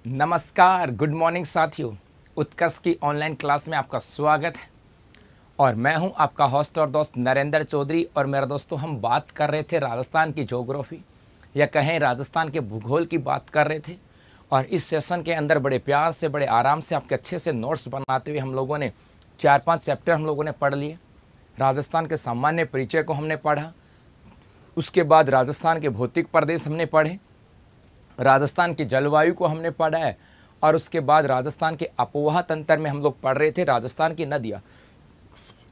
नमस्कार, good morning साथियों। उत्कर्ष की ऑनलाइन क्लास में आपका स्वागत है और मैं हूं आपका होस्ट और दोस्त नरेंद्र चौधरी। और मेरे दोस्तों, हम बात कर रहे थे राजस्थान की ज्योग्राफी या कहें राजस्थान के भूगोल की बात कर रहे थे। और इस सेशन के अंदर बड़े प्यार से, बड़े आराम से आपके अच्छे से नोट्स बनाते हुए हम लोगों ने 4-5 चैप्टर हम लोगों ने पढ़ लिए। राजस्थान के सामान्य परिचय को हमने पढ़ा, उसके बाद राजस्थान के भौतिक प्रदेश हमने पढ़े, राजस्थान की जलवायु को हमने पढ़ा है, और उसके बाद राजस्थान के अपोहा तंत्र में हम लोग पढ़ रहे थे राजस्थान की नदियाँ।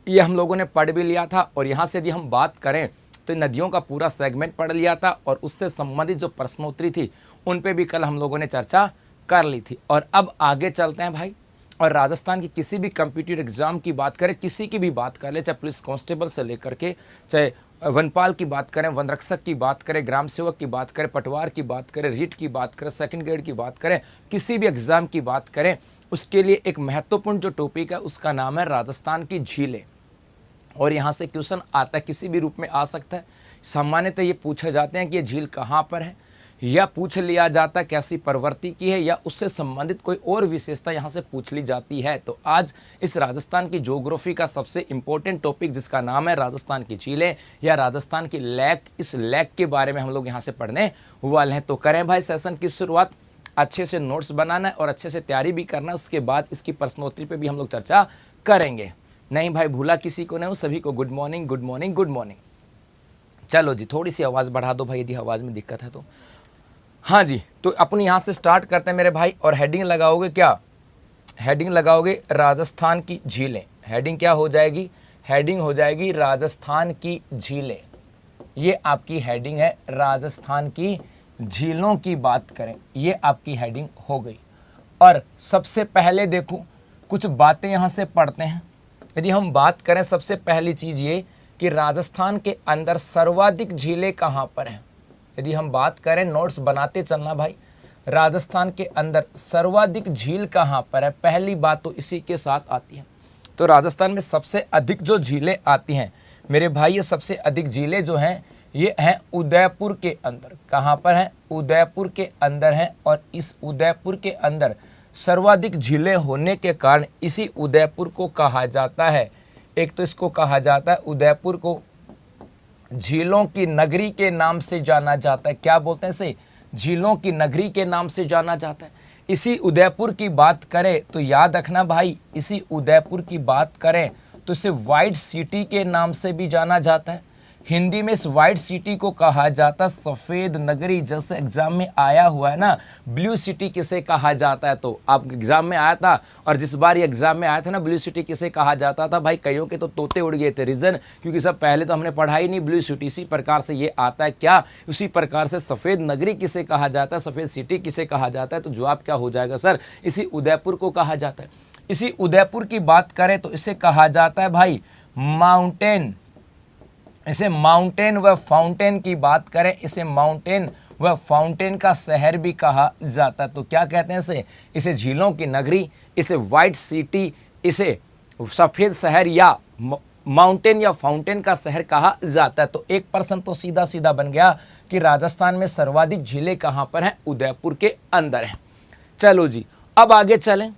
ये हम लोगों ने पढ़ भी लिया था। और यहाँ से यदि हम बात करें तो नदियों का पूरा सेगमेंट पढ़ लिया था और उससे संबंधित जो प्रश्नोत्तरी थी उन पे भी कल हम लोगों ने चर्चा कर ली थी। और अब आगे चलते हैं भाई। और राजस्थान की किसी भी कम्पिटिटिव एग्जाम की बात करें, किसी की भी बात कर ले, चाहे पुलिस कांस्टेबल से लेकर के, चाहे वनपाल की बात करें, वन रक्षक की बात करें, ग्राम सेवक की बात करें, पटवार की बात करें, रीट की बात करें, सेकंड ग्रेड की बात करें, किसी भी एग्जाम की बात करें, उसके लिए एक महत्वपूर्ण जो टॉपिक है उसका नाम है राजस्थान की झीलें। और यहाँ से क्वेश्चन आता है, किसी भी रूप में आ सकता है। सामान्यतः ये पूछे जाते हैं कि ये झील कहाँ पर है, या पूछ लिया जाता है कैसी प्रवृत्ति की है, या उससे संबंधित कोई और विशेषता यहाँ से पूछ ली जाती है। तो आज इस राजस्थान की ज्योग्राफी का सबसे इम्पोर्टेंट टॉपिक जिसका नाम है राजस्थान की झीलें या राजस्थान की लेक, इस लेक के बारे में हम लोग यहाँ से पढ़ने वाले हैं। तो करें भाई सेशन की शुरुआत। अच्छे से नोट्स बनाना है और अच्छे से तैयारी भी करना है। उसके बाद इसकी प्रश्नोत्तरी पर भी हम लोग चर्चा करेंगे। नहीं भाई, भूला किसी को नहीं हूँ, सभी को good morning, good morning, good morning. चलो जी, थोड़ी सी आवाज़ बढ़ा दो भाई यदि आवाज़ में दिक्कत है तो। हाँ जी, तो अपन यहाँ से स्टार्ट करते हैं मेरे भाई। और हेडिंग लगाओगे क्या? हेडिंग लगाओगे राजस्थान की झीलें। हेडिंग क्या हो जाएगी? हेडिंग हो जाएगी राजस्थान की झीलें। ये आपकी हेडिंग है, राजस्थान की झीलों की बात करें, ये आपकी हेडिंग हो गई। और सबसे पहले देखो कुछ बातें यहाँ से पढ़ते हैं। यदि हम बात करें, सबसे पहली चीज़ ये कि राजस्थान के अंदर सर्वाधिक झीलें कहाँ पर हैं। यदि हम बात करें, नोट्स बनाते चलना भाई, राजस्थान के अंदर सर्वाधिक झील कहाँ पर है, पहली बात तो इसी के साथ आती है। तो राजस्थान में सबसे अधिक जो झीलें आती हैं मेरे भाई, ये सबसे अधिक झीलें जो हैं ये हैं उदयपुर के अंदर। कहाँ पर हैं? उदयपुर के अंदर हैं। और इस उदयपुर के अंदर सर्वाधिक झीलें होने के कारण इसी उदयपुर को कहा जाता है, एक तो इसको कहा जाता है उदयपुर को झीलों की नगरी के नाम से जाना जाता है। क्या बोलते हैं इसे? झीलों की नगरी के नाम से जाना जाता है। इसी उदयपुर की बात करें तो याद रखना भाई, इसी उदयपुर की बात करें तो इसे वाइट सिटी के नाम से भी जाना जाता है। हिंदी में इस वाइट सिटी को कहा जाता है सफ़ेद नगरी। जैसे एग्जाम में आया हुआ है ना, ब्लू सिटी किसे कहा जाता है, तो आप एग्जाम में आया था। और जिस बार ये एग्जाम में आया था ना, ब्लू सिटी किसे कहा जाता था भाई, कईयों के तो तोते उड़ गए थे। रीज़न क्योंकि सब पहले तो हमने पढ़ा ही नहीं ब्लू सिटी। इसी प्रकार से ये आता है क्या, उसी प्रकार से सफ़ेद नगरी किसे कहा जाता है, सफ़ेद सिटी किसे कहा जाता है। तो जवाब क्या हो जाएगा सर? इसी उदयपुर को कहा जाता है। इसी उदयपुर की बात करें तो इसे कहा जाता है भाई माउंटेन। इसे माउंटेन व फाउंटेन की बात करें, इसे माउंटेन व फाउंटेन का शहर भी कहा जाता है। तो क्या कहते हैं इसे? इसे झीलों की नगरी, इसे वाइट सिटी, इसे सफ़ेद शहर या माउंटेन या फाउंटेन का शहर कहा जाता है। तो एक प्रश्न तो सीधा सीधा बन गया कि राजस्थान में सर्वाधिक झीलें कहाँ पर हैं? उदयपुर के अंदर है। चलो जी, अब आगे चलें।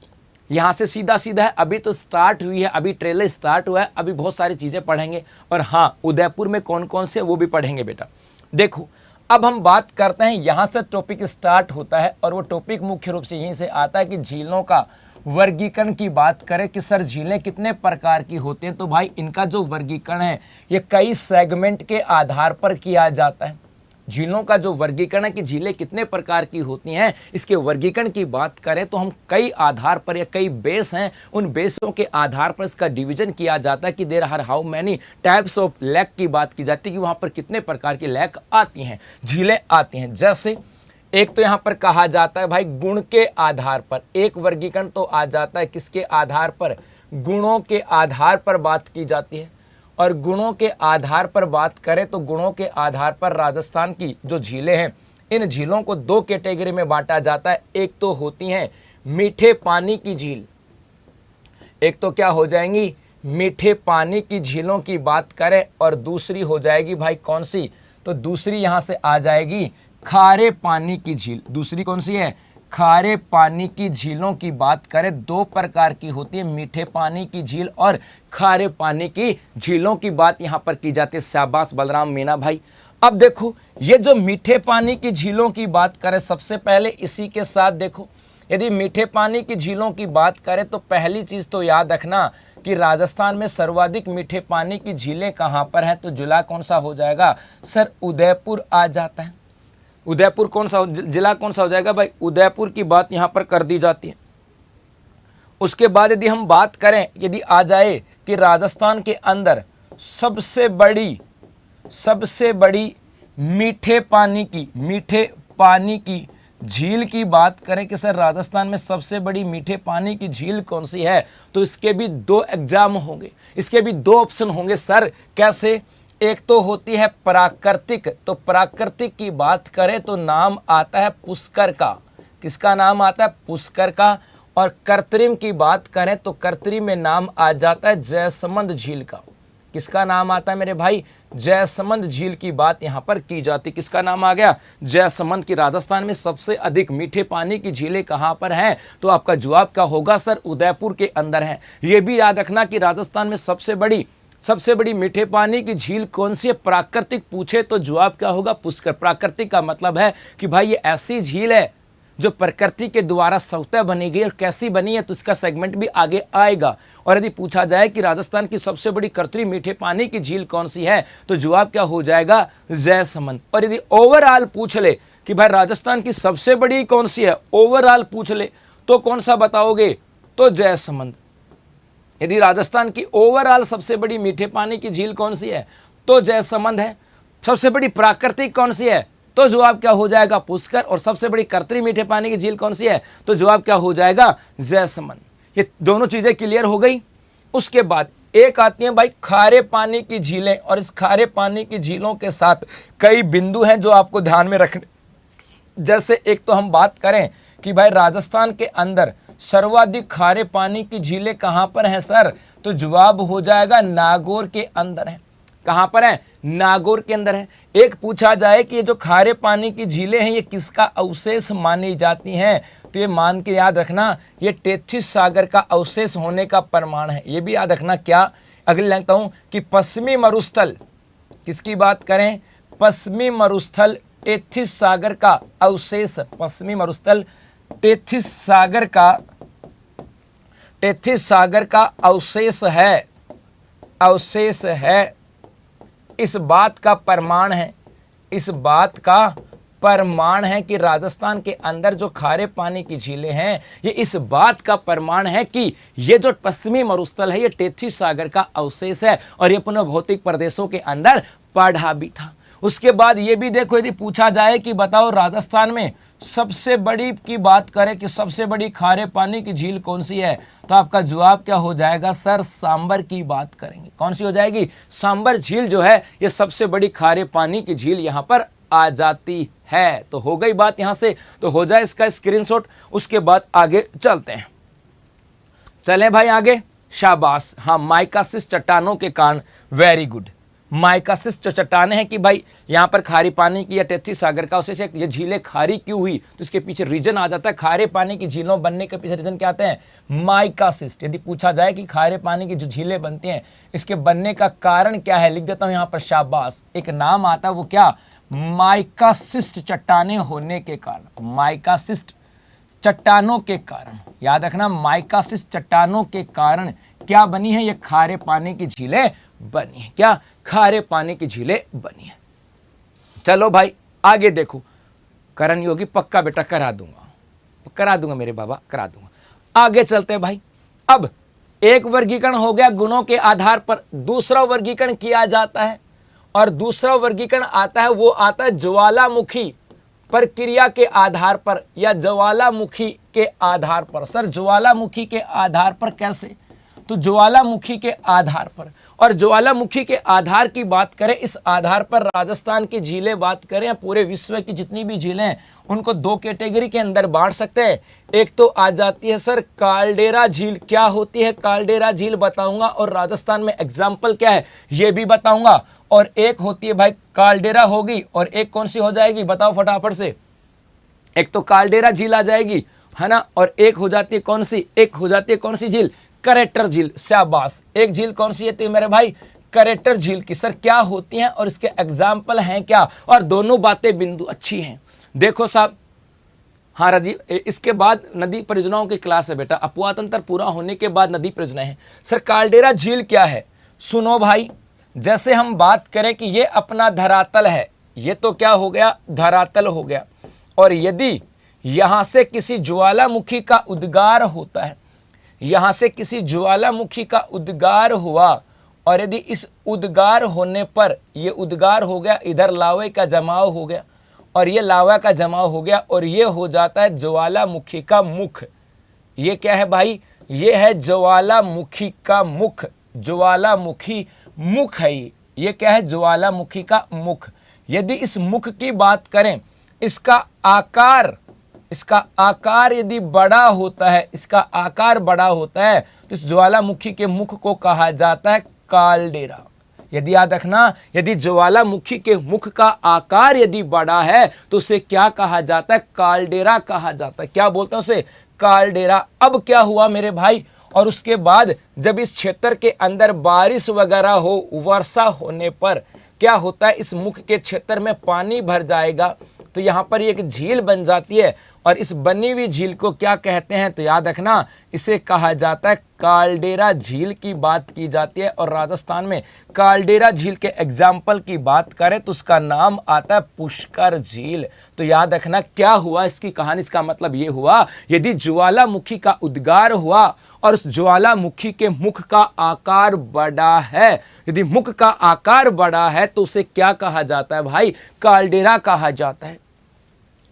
यहाँ से सीधा सीधा है, अभी तो स्टार्ट हुई है, अभी ट्रेलर स्टार्ट हुआ है, अभी बहुत सारी चीज़ें पढ़ेंगे। और हाँ, उदयपुर में कौन कौन से वो भी पढ़ेंगे बेटा। देखो, अब हम बात करते हैं, यहाँ से टॉपिक स्टार्ट होता है और वो टॉपिक मुख्य रूप से यहीं से आता है कि झीलों का वर्गीकरण की बात करें कि सर झीलें कितने प्रकार की होती हैं। तो भाई इनका जो वर्गीकरण है ये कई सेगमेंट के आधार पर किया जाता है। झीलों का जो वर्गीकरण है कि झीलें कितने प्रकार की होती हैं, इसके वर्गीकरण की बात करें तो हम कई आधार पर या कई बेस हैं, उन बेसों के आधार पर इसका डिवीजन किया जाता है कि there are how many types of लेक की बात की जाती है कि वहाँ पर कितने प्रकार की लेक आती हैं, झीलें आती हैं। जैसे एक तो यहाँ पर कहा जाता है भाई गुण के आधार पर, एक वर्गीकरण तो आ जाता है किसके आधार पर? गुणों के आधार पर बात की जाती है। और गुणों के आधार पर बात करें तो गुणों के आधार पर राजस्थान की जो झीलें हैं, इन झीलों को दो कैटेगरी में बांटा जाता है। एक तो होती हैं मीठे पानी की झील, एक तो क्या हो जाएंगी? मीठे पानी की झीलों की बात करें। और दूसरी हो जाएगी भाई कौन सी? तो दूसरी यहाँ से आ जाएगी खारे पानी की झील। दूसरी कौन सी है? खारे पानी की झीलों की बात करें, दो प्रकार की होती है, मीठे पानी की झील और खारे पानी की झीलों की बात यहां पर की जाती है। शाबाश बलराम मीना भाई। अब देखो ये जो मीठे पानी की झीलों की बात करें, सबसे पहले इसी के साथ देखो, यदि मीठे पानी की झीलों की बात करें तो पहली चीज तो याद रखना कि राजस्थान में सर्वाधिक मीठे पानी की झीलें कहां पर हैं, तो जिला कौन सा हो जाएगा सर, उदयपुर आ जाता है। उदयपुर कौन सा जिला कौन सा हो जाएगा भाई, उदयपुर की बात यहां पर कर दी जाती है। उसके बाद यदि हम बात करें, यदि आ जाए कि राजस्थान के अंदर सबसे बड़ी मीठे पानी की झील की बात करें कि सर राजस्थान में सबसे बड़ी मीठे पानी की झील कौन सी है, तो इसके भी दो एग्जाम होंगे, इसके भी दो ऑप्शन होंगे सर। कैसे, एक तो होती है प्राकृतिक, तो प्राकृतिक की बात करें तो नाम आता है पुष्कर का। किसका नाम आता है, पुष्कर का। और कृत्रिम की बात करें तो कृत्रिम में नाम आ जाता है जयसमंद झील का। किसका नाम आता है मेरे भाई, जयसमंद झील की बात यहां पर की जाती। किसका नाम आ गया, जयसमंद की। राजस्थान में सबसे अधिक मीठे पानी की झीलें कहां पर हैं, तो आपका जवाब क्या होगा सर, उदयपुर के अंदर है। यह भी याद रखना कि राजस्थान में सबसे बड़ी मीठे पानी की झील कौन सी है, प्राकृतिक पूछे तो जवाब क्या होगा, पुष्कर। प्राकृतिक का मतलब है कि भाई ये ऐसी झील है जो प्रकृति के द्वारा स्वतः बनी गई, और कैसी बनी है तो इसका सेगमेंट भी आगे आएगा। और यदि पूछा जाए कि राजस्थान की सबसे बड़ी कृत्रिम मीठे पानी की झील कौन सी है, तो जवाब क्या हो जाएगा, जयसमंद। और यदि ओवरऑल पूछ ले कि भाई राजस्थान की सबसे बड़ी कौन सी है, ओवरऑल पूछ ले तो कौन सा बताओगे, तो जयसमंद। यदि राजस्थान की ओवरऑल सबसे बड़ी मीठे पानी की झील कौन सी है, तो जयसमंद है। सबसे बड़ी प्राकृतिक कौन सी है, तो जवाब क्या हो जाएगा, पुष्कर। और सबसे बड़ी कृत्रिम मीठे पानी की झील कौन सी है, तो जवाब क्या हो जाएगा, जयसमंद। ये दोनों चीजें क्लियर हो गई। उसके बाद एक आती है भाई खारे पानी की झीलें, और इस खारे पानी की झीलों के साथ कई बिंदु हैं जो आपको ध्यान में रखने। जैसे एक तो हम बात करें कि भाई राजस्थान के अंदर सर्वाधिक खारे पानी की झीलें कहां पर हैं सर, तो जवाब हो जाएगा नागौर के अंदर है। कहां पर है, नागौर के अंदर है। एक पूछा जाए कि ये जो खारे पानी की झीलें हैं ये किसका अवशेष मानी जाती हैं, तो ये मान के याद रखना ये टेथिस सागर का अवशेष होने का प्रमाण है। ये भी याद रखना। क्या, अगले लिखता हूं कि पश्चिमी मरुस्थल, किसकी बात करें, पश्चिमी मरुस्थल टेथिस सागर का अवशेष, पश्चिमी मरुस्थल टेथिस सागर का अवशेष है। इस बात का प्रमाण है कि राजस्थान के अंदर जो खारे पानी की झीलें हैं ये इस बात का प्रमाण है कि ये जो पश्चिमी मरुस्थल है ये टेथिस सागर का अवशेष है, और ये पुनः भौतिक प्रदेशों के अंदर पढ़ा भी था। उसके बाद ये भी देखो, यदि पूछा जाए कि बताओ राजस्थान में सबसे बड़ी की बात करें कि सबसे बड़ी खारे पानी की झील कौन सी है, तो आपका जवाब क्या हो जाएगा सर, सांबर की बात करेंगे। कौन सी हो जाएगी, सांबर झील जो है ये सबसे बड़ी खारे पानी की झील यहां पर आ जाती है। तो हो गई बात यहां से, तो हो जाए इसका स्क्रीनशॉट। उसके बाद आगे चलते हैं, चलें भाई आगे। शाबाश, हाँ, माइकासिस चट्टानों के कारण, वेरी गुड। माइकासिस जो चट्टाने हैं कि भाई यहाँ पर खारी पानी की या टेथिस सागर का अवशेष है, ये झीलें खारी क्यों हुई, तो इसके पीछे रीजन आ जाता है। खारे पानी की झीलों बनने के पीछे रीजन क्या आते हैं, माइकासिस। यदि पूछा जाए कि खारे पानी की जो झीलें बनती हैं इसके बनने का कारण क्या है, लिख देता हूं यहाँ पर, शाबाश। एक नाम आता है, वो क्या, माइकासिस्ट चट्टाने होने के कारण, माइकासिस्ट चट्टानों के कारण, याद रखना, माइकासिस चट्टानों के कारण क्या बनी है, ये खारे पानी की झीलें बनी है। क्या, खारे पानी की झीलें बनी है। चलो भाई आगे देखो, करण योगी पक्का बेटा करा दूंगा मेरे बाबा, करा दूंगा। आगे चलते हैं भाई। अब एक वर्गीकरण हो गया गुणों के आधार पर, दूसरा वर्गीकरण किया जाता है, और दूसरा वर्गीकरण आता है, वो आता है ज्वालामुखी प्रक्रिया के आधार पर या ज्वालामुखी के आधार पर। सर ज्वालामुखी के आधार पर कैसे, तो ज्वालामुखी के आधार पर, और ज्वालामुखी के आधार की बात करें, इस आधार पर राजस्थान की झीलें बात करें या पूरे विश्व की जितनी भी झीलें हैं उनको दो कैटेगरी के अंदर बांट सकते हैं। एक तो आ जाती है सर कालडेरा झील। क्या होती है कालडेरा झील बताऊंगा, और राजस्थान में एग्जाम्पल क्या है ये भी बताऊंगा। और एक होती है भाई कालडेरा होगी, और एक कौन सी हो जाएगी बताओ फटाफट से, एक तो कालडेरा झील आ जाएगी, है ना, और एक हो जाती है कौन सी, एक हो जाती है कौन सी झील, करेक्टर झील। शाबाश, एक झील कौन सी है तो मेरे भाई करेक्टर झील की। सर क्या होती हैं और इसके एग्जाम्पल हैं क्या, और दोनों बातें बिंदु अच्छी हैं। देखो साहब, हाँ राजीव, इसके बाद नदी परियोजनाओं की क्लास है बेटा, अपवाद तंत्र पूरा होने के बाद नदी परियोजनाएं हैं। सर कालडेरा झील क्या है, सुनो भाई, जैसे हम बात करें कि ये अपना धरातल है, ये तो क्या हो गया, धरातल हो गया, और यदि यहां से किसी ज्वालामुखी का उद्गार होता है, यहां से किसी ज्वालामुखी का उद्गार हुआ, और यदि इस उद्गार होने पर, ये उद्गार हो गया, इधर लावे का जमाव हो गया, और ये लावा का जमाव हो गया, और ये हो जाता है ज्वालामुखी का मुख। ये क्या है भाई, ये है ज्वालामुखी का मुख, ज्वालामुखी मुख है ये क्या है, ज्वालामुखी का मुख। यदि इस मुख की बात करें, इसका आकार यदि बड़ा होता है, इसका आकार बड़ा होता है, तो इस ज्वालामुखी के मुख को कहा जाता है कालडेरा। यदि याद रखना, यदि ज्वालामुखी के मुख का आकार यदि बड़ा है तो उसे क्या कहा जाता है, कालडेरा कहा जाता है। क्या बोलते हैं उसे, कालडेरा। अब क्या हुआ मेरे भाई, और उसके बाद जब इस क्षेत्र के अंदर बारिश वगैरह हो, वर्षा होने पर क्या होता है, इस मुख के क्षेत्र में पानी भर जाएगा, तो यहाँ पर एक झील बन जाती है, और इस बनी हुई झील को क्या कहते हैं, तो याद रखना इसे कहा जाता है कालडेरा झील की बात की जाती है। और राजस्थान में कालडेरा झील के एग्जाम्पल की बात करें तो उसका नाम आता है पुष्कर झील। तो याद रखना क्या हुआ इसकी कहानी, इसका मतलब ये हुआ, यदि ज्वालामुखी का उद्गार हुआ और उस ज्वालामुखी के मुख का आकार बड़ा है, यदि मुख का आकार बड़ा है तो उसे क्या कहा जाता है भाई, कालडेरा कहा जाता है।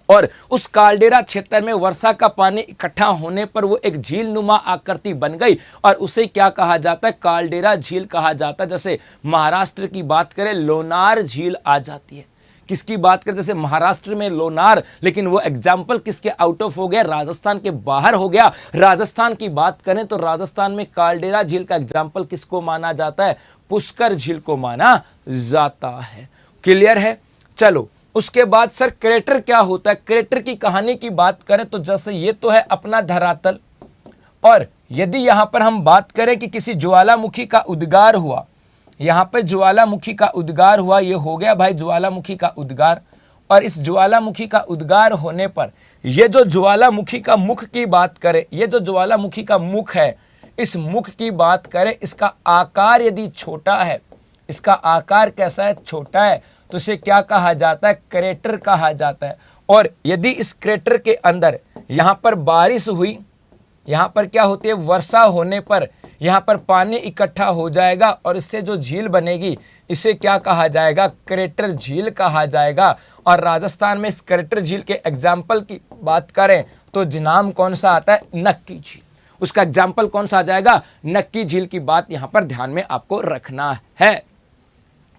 और उस कालडेरा क्षेत्र में वर्षा का पानी इकट्ठा होने पर वो एक झील नुमा आकृति बन गई, और उसे क्या कहा जाता है, कालडेरा झील कहा जाता है। जैसे महाराष्ट्र की बात करें, लोनार झील आ जाती है। किसकी बात करें, जैसे महाराष्ट्र में लोनार, लेकिन वो एग्जाम्पल किसके आउट ऑफ हो गया, राजस्थान के बाहर हो गया। राजस्थान की बात करें तो राजस्थान में कालडेरा झील का एग्जाम्पल किसको माना जाता है, पुष्कर झील को माना जाता है। क्लियर है। चलो उसके बाद सर क्रेटर क्या होता है, क्रेटर की कहानी की बात करें तो जैसे ये तो है अपना धरातल, और यदि यहां पर हम बात करें कि किसी ज्वालामुखी का उद्गार हुआ, यहां पर ज्वालामुखी का उद्गार हुआ, ये हो गया भाई ज्वालामुखी का उद्गार, और इस ज्वालामुखी का उद्गार होने पर ये जो ज्वालामुखी का मुख की बात करें, ये जो ज्वालामुखी का मुख है, इस मुख की बात करें, इसका आकार यदि छोटा है, इसका आकार कैसा है, छोटा है, तो इसे क्या कहा जाता है, क्रेटर कहा जाता है। और यदि इस क्रेटर के अंदर यहां पर बारिश हुई, यहां पर क्या होती है, वर्षा होने पर यहां पर पानी इकट्ठा हो जाएगा, और इससे जो झील बनेगी इसे क्या कहा जाएगा, क्रेटर झील कहा जाएगा। और राजस्थान में इस क्रेटर झील के एग्जाम्पल की बात करें तो नाम कौन सा आता है, नक्की झील। उसका एग्जाम्पल कौन सा आ जाएगा, नक्की झील की बात यहां पर ध्यान में आपको रखना है।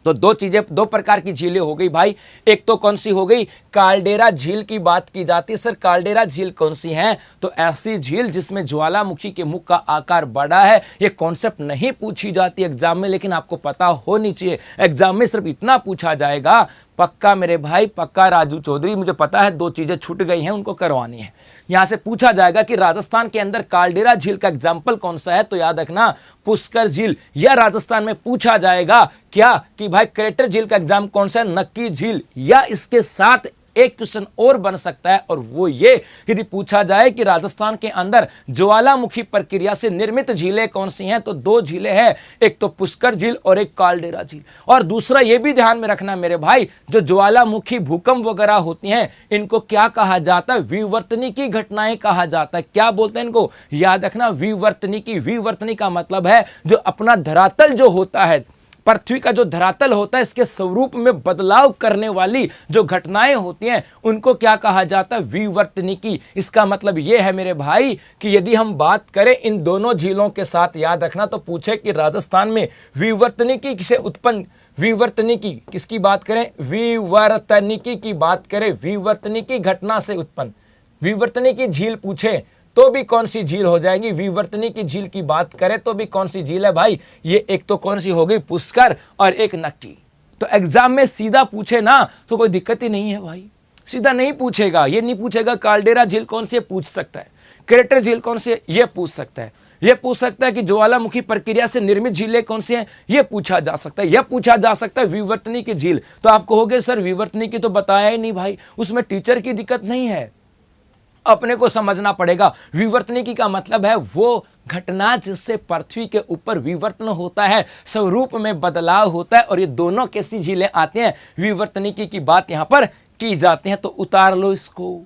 तो दो चीजें, दो प्रकार की झीलें हो गई भाई। एक तो कौन सी हो गई, कालडेरा झील की बात की जाती है। सर कालडेरा झील कौन सी है, तो ऐसी झील जिसमें ज्वालामुखी के मुख का आकार बड़ा है। ये कॉन्सेप्ट नहीं पूछी जाती एग्जाम में, लेकिन आपको पता होनी चाहिए। एग्जाम में सिर्फ इतना पूछा जाएगा, पक्का मेरे भाई, पक्का राजू चौधरी, मुझे पता है दो चीजें छूट गई हैं, उनको करवानी है। यहां से पूछा जाएगा कि राजस्थान के अंदर कालडेरा झील का एग्जाम्पल कौन सा है, तो याद रखना पुष्कर झील। या राजस्थान में पूछा जाएगा क्या कि भाई क्रेटर झील का एग्जाम कौन सा है, नक्की झील। या इसके साथ एक क्वेश्चन और बन सकता है, और वो ये, यदि पूछा जाए कि राजस्थान के अंदर ज्वालामुखी प्रक्रिया से निर्मित झीलें कौन सी हैं, तो दो झीलें हैं, एक तो पुष्कर झील और एक कालडेरा झील। और दूसरा ये भी ध्यान में रखना मेरे भाई, जो ज्वालामुखी भूकंप वगैरह होती हैं, इनको क्या कहा जाता है, विवर्तनिकी घटनाएं कहा जाता है। क्या बोलते हैं इनको, याद रखना विवर्तनिकी। विवर्तनिकी का मतलब है जो अपना धरातल जो होता है, पृथ्वी का जो धरातल होता है, इसके स्वरूप में बदलाव करने वाली जो घटनाएं होती हैं, उनको क्या कहा जाता है, विवर्तनिकी। इसका मतलब यह है मेरे भाई कि यदि हम बात करें इन दोनों झीलों के साथ, याद रखना, तो पूछे कि राजस्थान में विवर्तनिकी से उत्पन्न, विवर्तनिकी किसकी बात करें, विवर्तनिकी की बात करें, विवर्तनिकी घटना से उत्पन्न विवर्तनिकी झील पूछे तो भी कौन सी झील हो जाएगी, विवर्तनिकी झील की बात करें तो भी कौन सी झील है भाई, ये एक तो कौन सी हो गई, पुष्कर, और एक नक्की। तो एग्जाम में सीधा पूछे ना तो कोई दिक्कत ही नहीं है भाई। सीधा नहीं पूछेगा, ये नहीं पूछेगा काल्डेरा झील कौन सी है, पूछ सकता है। क्रेटर झील कौन सी है, ये पूछ सकता है। ये पूछ सकता है कि ज्वालामुखी प्रक्रिया से निर्मित झीलें कौन सी हैं, ये पूछा जा सकता है। यह पूछा जा सकता है विवर्तनी की झील। तो आप कहोगे सर विवर्तनी की तो बताया ही नहीं भाई, उसमें टीचर की दिक्कत नहीं है, अपने को समझना पड़ेगा। विवर्तनिकी का मतलब है वो घटना जिससे पृथ्वी के ऊपर विवर्तन होता है, स्वरूप में बदलाव होता है, और ये दोनों कैसी झीलें आती हैं, विवर्तनिकी की बात यहां पर की जाती है। तो उतार लो इसको,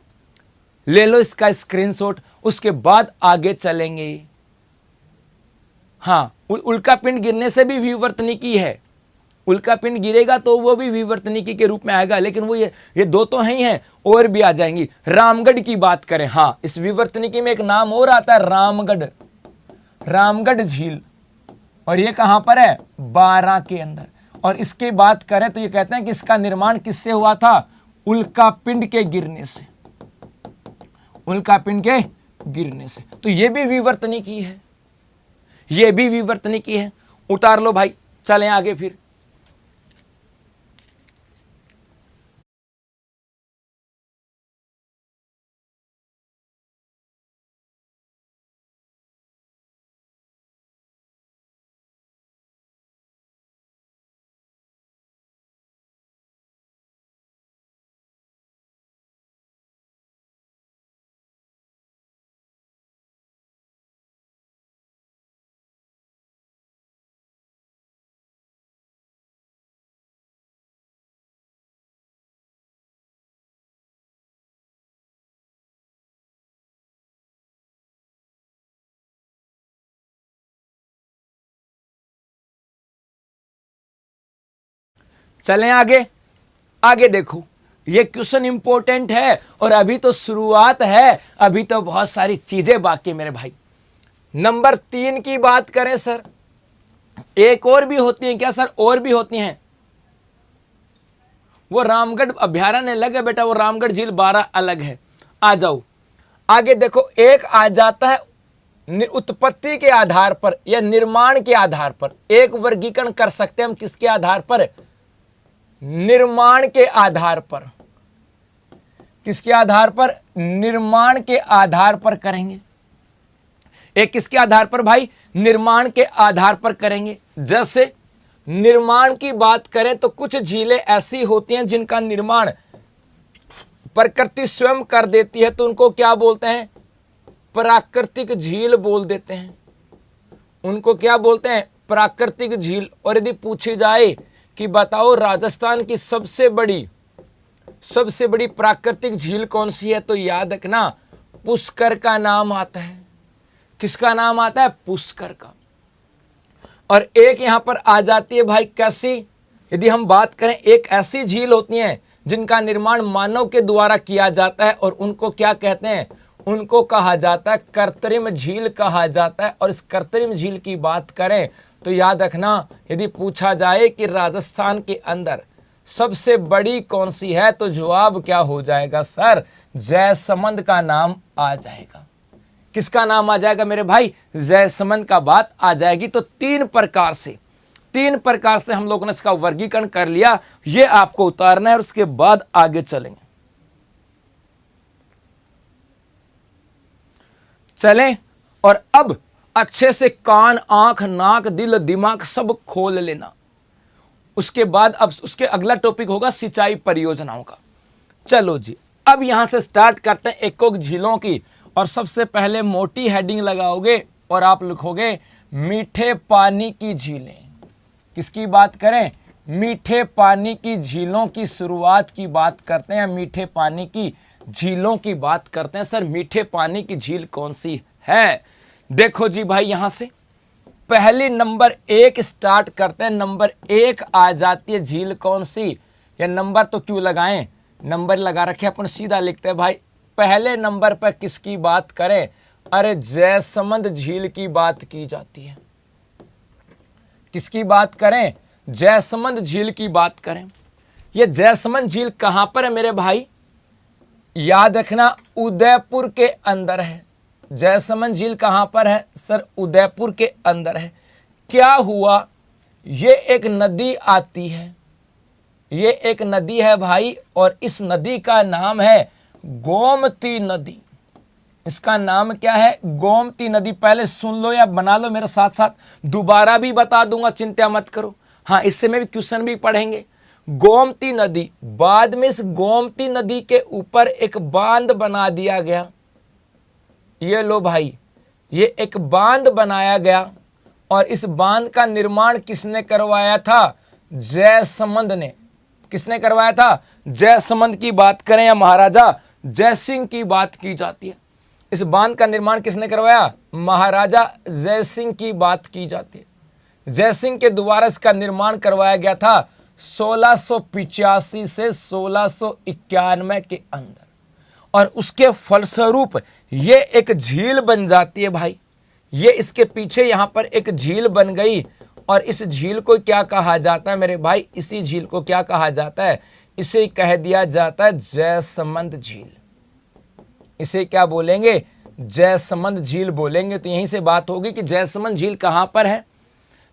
ले लो इसका स्क्रीनशॉट, उसके बाद आगे चलेंगे। हाँ, उल्का पिंड गिरने से भी विवर्तनिकी है, उल्का पिंड गिरेगा तो वो भी विवर्तनिकी के रूप में आएगा, लेकिन वो ये दो तो ही हैं, और भी आ जाएंगी। रामगढ़ की बात करें, हाँ, इस विवर्तनिकी में एक नाम और आता है रामगढ़, रामगढ़ झील, और ये कहां पर है, बारां के अंदर। और इसकी बात करें तो ये कहते हैं कि इसका निर्माण किससे हुआ था, उल्का पिंड के गिरने से, उल्का पिंड के गिरने से। तो ये भी विवर्तनिकी है, ये भी विवर्तनिकी है। उतार लो भाई, चलें आगे फिर। चलें आगे, आगे देखो, ये क्वेश्चन इंपॉर्टेंट है, और अभी तो शुरुआत है, अभी तो बहुत सारी चीजें बाकी मेरे भाई। नंबर 3 की बात करें सर, एक और भी होती है क्या सर, और भी होती हैं। वो रामगढ़ अभ्यारण्य अलग है बेटा, वो रामगढ़ झील 12 अलग है। आ जाओ आगे देखो, एक आ जाता है उत्पत्ति के आधार पर या निर्माण के आधार पर। एक वर्गीकरण कर सकते हैं हम किसके आधार पर, निर्माण के आधार पर। किसके आधार पर, निर्माण के आधार पर करेंगे। एक किसके आधार पर भाई, निर्माण के आधार पर करेंगे। जैसे निर्माण की बात करें तो कुछ झीलें ऐसी होती हैं जिनका निर्माण प्रकृति स्वयं कर देती है, तो उनको क्या बोलते हैं, प्राकृतिक झील बोल देते हैं। उनको क्या बोलते हैं, प्राकृतिक झील। और यदि पूछी जाए कि बताओ राजस्थान की सबसे बड़ी प्राकृतिक झील कौन सी है, तो याद रखना पुष्कर का नाम आता है। किसका नाम आता है, पुष्कर का। और एक यहां पर आ जाती है भाई कैसी, यदि हम बात करें, एक ऐसी झील होती हैं जिनका निर्माण मानव के द्वारा किया जाता है, और उनको क्या कहते हैं, उनको कहा जाता है कृत्रिम झील कहा जाता है। और इस कृत्रिम झील की बात करें तो याद रखना, यदि पूछा जाए कि राजस्थान के अंदर सबसे बड़ी कौन सी है, तो जवाब क्या हो जाएगा सर, जयसमंद का नाम आ जाएगा। किसका नाम आ जाएगा मेरे भाई, जयसमंद का बात आ जाएगी। तो तीन प्रकार से हम लोगों ने इसका वर्गीकरण कर लिया, ये आपको उतारना है, और उसके बाद आगे चलेंगे। चलें, और अब अच्छे से कान, आंख, नाक, दिल, दिमाग सब खोल लेना। उसके बाद अब उसके अगला टॉपिक होगा सिंचाई परियोजनाओं का। चलो जी, अब यहां से स्टार्ट करते हैं एक झीलों की। और सबसे पहले मोटी हेडिंग लगाओगे और आप लिखोगे मीठे पानी की झीलें। किसकी बात करें, मीठे पानी की झीलों की शुरुआत की बात करते हैं, मीठे पानी की झीलों की बात करते हैं। सर मीठे पानी की झील कौन सी है, देखो जी भाई, यहां से पहली नंबर 1 स्टार्ट करते हैं। नंबर 1 आ जाती है झील कौन सी, या नंबर तो क्यों लगाएं, नंबर लगा रखे अपन, सीधा लिखते हैं भाई। पहले नंबर पर किसकी बात करें, अरे जयसमंद झील की बात की जाती है। किसकी बात करें, जयसमंद झील की बात करें। ये जयसमंद झील कहां पर है मेरे भाई, याद रखना उदयपुर के अंदर है। जयसमंद झील कहां पर है सर, उदयपुर के अंदर है। क्या हुआ, ये एक नदी आती है, ये एक नदी है भाई, और इस नदी का नाम है गोमती नदी। इसका नाम क्या है? गोमती नदी। पहले सुन लो या बना लो मेरे साथ साथ, दोबारा भी बता दूंगा, चिंता मत करो। हाँ, इससे में भी क्वेश्चन भी पढ़ेंगे। गोमती नदी, बाद में इस गोमती नदी के ऊपर एक बांध बना दिया गया। ये लो भाई, ये एक बांध बनाया गया, और इस बांध का निर्माण किसने करवाया था? जयसमंद ने। किसने करवाया था? जयसमंद की बात करें या महाराजा जयसिंह की बात की जाती है। इस बांध का निर्माण किसने करवाया? महाराजा जयसिंह की बात की जाती है। जयसिंह के द्वारा इसका निर्माण करवाया गया था 1685 से 1691 के अंदर, और उसके फलस्वरूप ये एक झील बन जाती है भाई। ये इसके पीछे यहां पर एक झील बन गई, और इस झील को क्या कहा जाता है मेरे भाई? इसी झील को क्या कहा जाता है? इसे कह दिया जाता है जयसमंद झील। इसे क्या बोलेंगे? जयसमंद झील बोलेंगे। तो यहीं से बात होगी कि जयसमंद झील कहां पर है?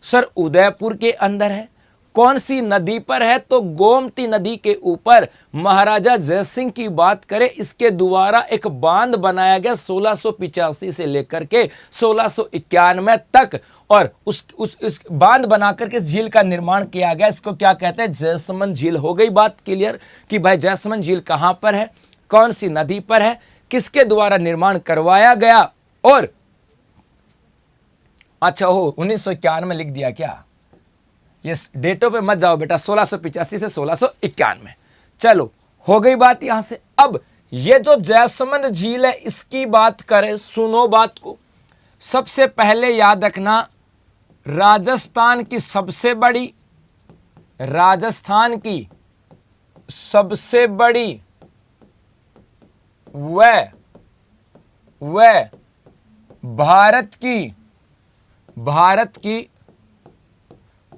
सर उदयपुर के अंदर है। कौन सी नदी पर है? तो गोमती नदी के ऊपर महाराजा जयसिंह की बात करें, इसके द्वारा एक बांध बनाया गया 1685 से लेकर के 1691 तक, और उस बांध बनाकर के इस झील का निर्माण किया गया। इसको क्या कहते हैं? जयसमंद झील। हो गई बात क्लियर कि भाई जयसमंद झील कहां पर है, कौन सी नदी पर है, किसके द्वारा निर्माण करवाया गया। और अच्छा हो 1991 में लिख दिया क्या? ये डेटों पे मत जाओ बेटा, 1685 से 1691। चलो हो गई बात यहां से। अब ये जो जयसमंद झील है इसकी बात करें, सुनो बात को। सबसे पहले याद रखना, राजस्थान की सबसे बड़ी वह भारत की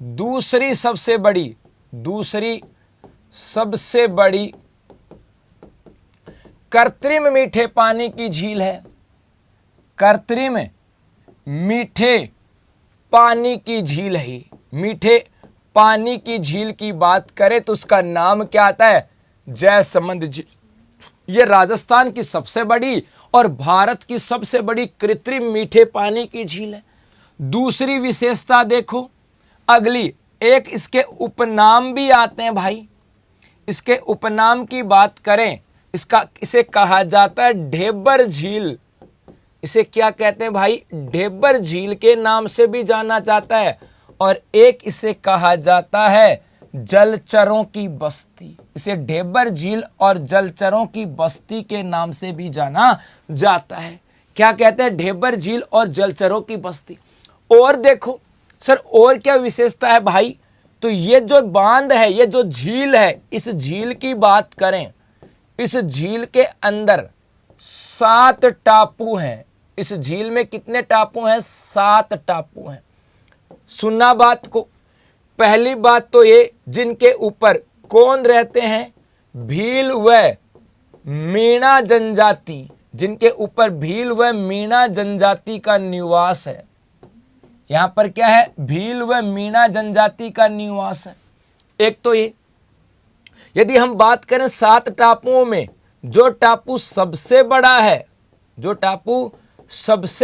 दूसरी सबसे बड़ी कृत्रिम मीठे पानी की झील है। कृत्रिम मीठे पानी की झील है। मीठे पानी की झील की बात करें तो उसका नाम क्या आता है? जयसमंद झील। ये राजस्थान की सबसे बड़ी और भारत की सबसे बड़ी कृत्रिम मीठे पानी की झील है। दूसरी विशेषता देखो, अगली एक इसके उपनाम भी आते हैं भाई। इसके उपनाम की बात करें, इसे कहा जाता है ढेबर झील। इसे क्या कहते हैं भाई? ढेबर झील के नाम से भी जाना जाता है। और एक इसे कहा जाता है जलचरों की बस्ती। इसे ढेबर झील और जलचरों की बस्ती के नाम से भी जाना जाता है। क्या कहते हैं? ढेबर झील और जलचरों की बस्ती। और देखो सर, और क्या विशेषता है भाई? तो ये जो बांध है, ये जो झील है, इस झील की बात करें, इस झील के अंदर 7 टापू हैं। इस झील में कितने टापू हैं? 7 टापू हैं। सुनना बात को। पहली बात तो ये, जिनके ऊपर कौन रहते हैं? भील व मीणा जनजाति। जिनके ऊपर भील व मीणा जनजाति का निवास है। यहां पर क्या है? भील व मीणा जनजाति का निवास है। एक तो ये, यदि हम बात करें 7 टापुओं में, जो टापू सबसे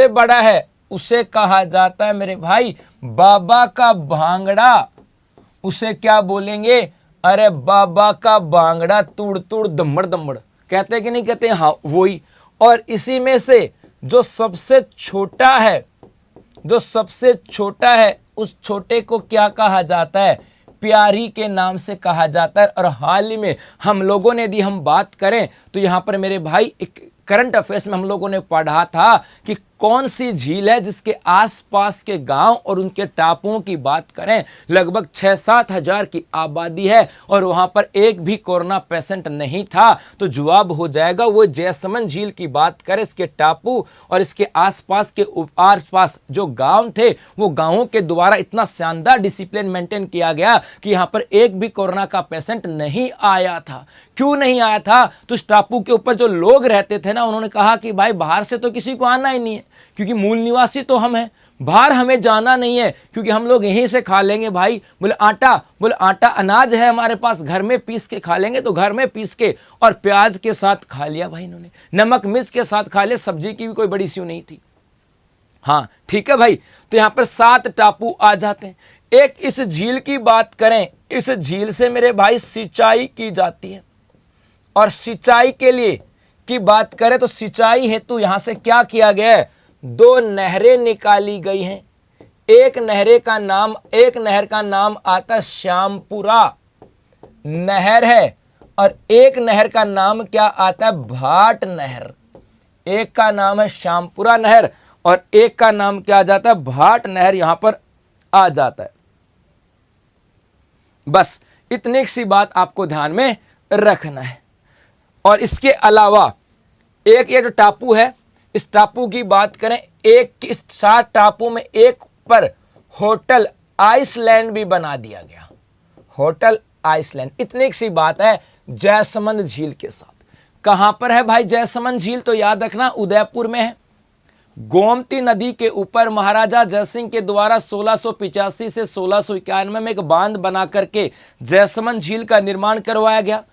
बड़ा है उसे कहा जाता है मेरे भाई बाबा का भांगड़ा। उसे क्या बोलेंगे? अरे बाबा का भांगड़ा, तुड़ तुड़ दम्मड़ दम्मड़, कहते कि नहीं कहते? हाँ वही। और इसी में से जो सबसे छोटा है उस छोटे को क्या कहा जाता है? प्यारी के नाम से कहा जाता है। और हाल ही में हम लोगों ने, यदि हम बात करें तो यहां पर मेरे भाई एक करंट अफेयर्स में हम लोगों ने पढ़ा था कि कौन सी झील है जिसके आसपास के गांव और उनके टापुओं की बात करें लगभग 6-7 हजार की आबादी है और वहां पर एक भी कोरोना पेशेंट नहीं था। तो जवाब हो जाएगा वो जयसमंद झील की बात करें, इसके टापू और इसके आसपास जो गांव थे वो गांवों के द्वारा इतना शानदार डिसिप्लिन मेंटेन किया गया कि यहां पर एक भी कोरोना का पेशेंट नहीं आया था। क्यों नहीं आया था? तो इस टापू के ऊपर जो लोग रहते थे ना, उन्होंने कहा कि भाई बाहर से तो किसी को आना ही नहीं है, क्योंकि मूल निवासी तो हम हैं, बाहर हमें जाना नहीं है, क्योंकि हम लोग यहीं से खा लेंगे भाई। बोले आटा अनाज है हमारे पास, घर में पीस के खा लेंगे, तो घर में पीस के और प्याज के साथ खा लिया भाई इन्होंने, नमक मिर्च के साथ खा लिया, सब्जी की भी कोई बड़ी इश्यू नहीं थी। हाँ ठीक है भाई, तो यहां पर 7 टापू आ जाते हैं। एक इस झील की बात करें, इस झील से मेरे भाई सिंचाई की जाती है, और सिंचाई के लिए की बात करें तो सिंचाई हेतु यहां से क्या किया गया है, 2 नहरें निकाली गई हैं। एक नहर का नाम आता है श्यामपुरा नहर है, और एक नहर का नाम क्या आता है, भाट नहर। एक का नाम है श्यामपुरा नहर और एक का नाम क्या आ जाता है, भाट नहर यहां पर आ जाता है। बस इतनी सी बात आपको ध्यान में रखना है। और इसके अलावा एक ये जो टापू है, इस टापू की बात करें, इस 7 टापू में एक पर होटल आइसलैंड भी बना दिया गया, होटल आइसलैंड। इतनी सी बात है जयसमंद झील के साथ। कहां पर है भाई जयसमंद झील, तो याद रखना उदयपुर में है। गोमती नदी के ऊपर महाराजा जयसिंह के द्वारा 1685 से 1691 में एक बांध बना करके जयसमंद झील का निर्माण करवाया गया।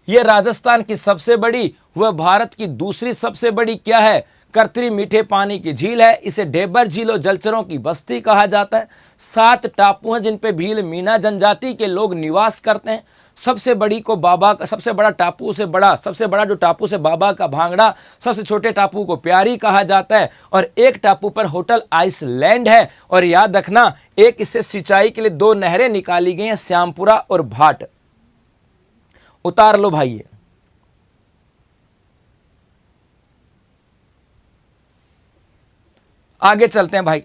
यह राजस्थान की सबसे बड़ी व भारत की दूसरी सबसे बड़ी क्या है, कर्तरी मीठे पानी की झील है। इसे डेबर झील और जलचरों की बस्ती कहा जाता है। 7 टापू हैं जिन पे भील मीना जनजाति के लोग निवास करते हैं। सबसे बड़ी को बाबा का, सबसे बड़ा टापू से बड़ा, सबसे बड़ा जो टापू से बाबा का भांगड़ा, सबसे छोटे टापू को प्यारी कहा जाता है, और एक टापू पर होटल आइसलैंड है। और याद रखना एक इससे सिंचाई के लिए 2 नहरें निकाली गई हैं, श्यामपुरा और भाट। उतार लो भाई ये। आगे चलते हैं भाई।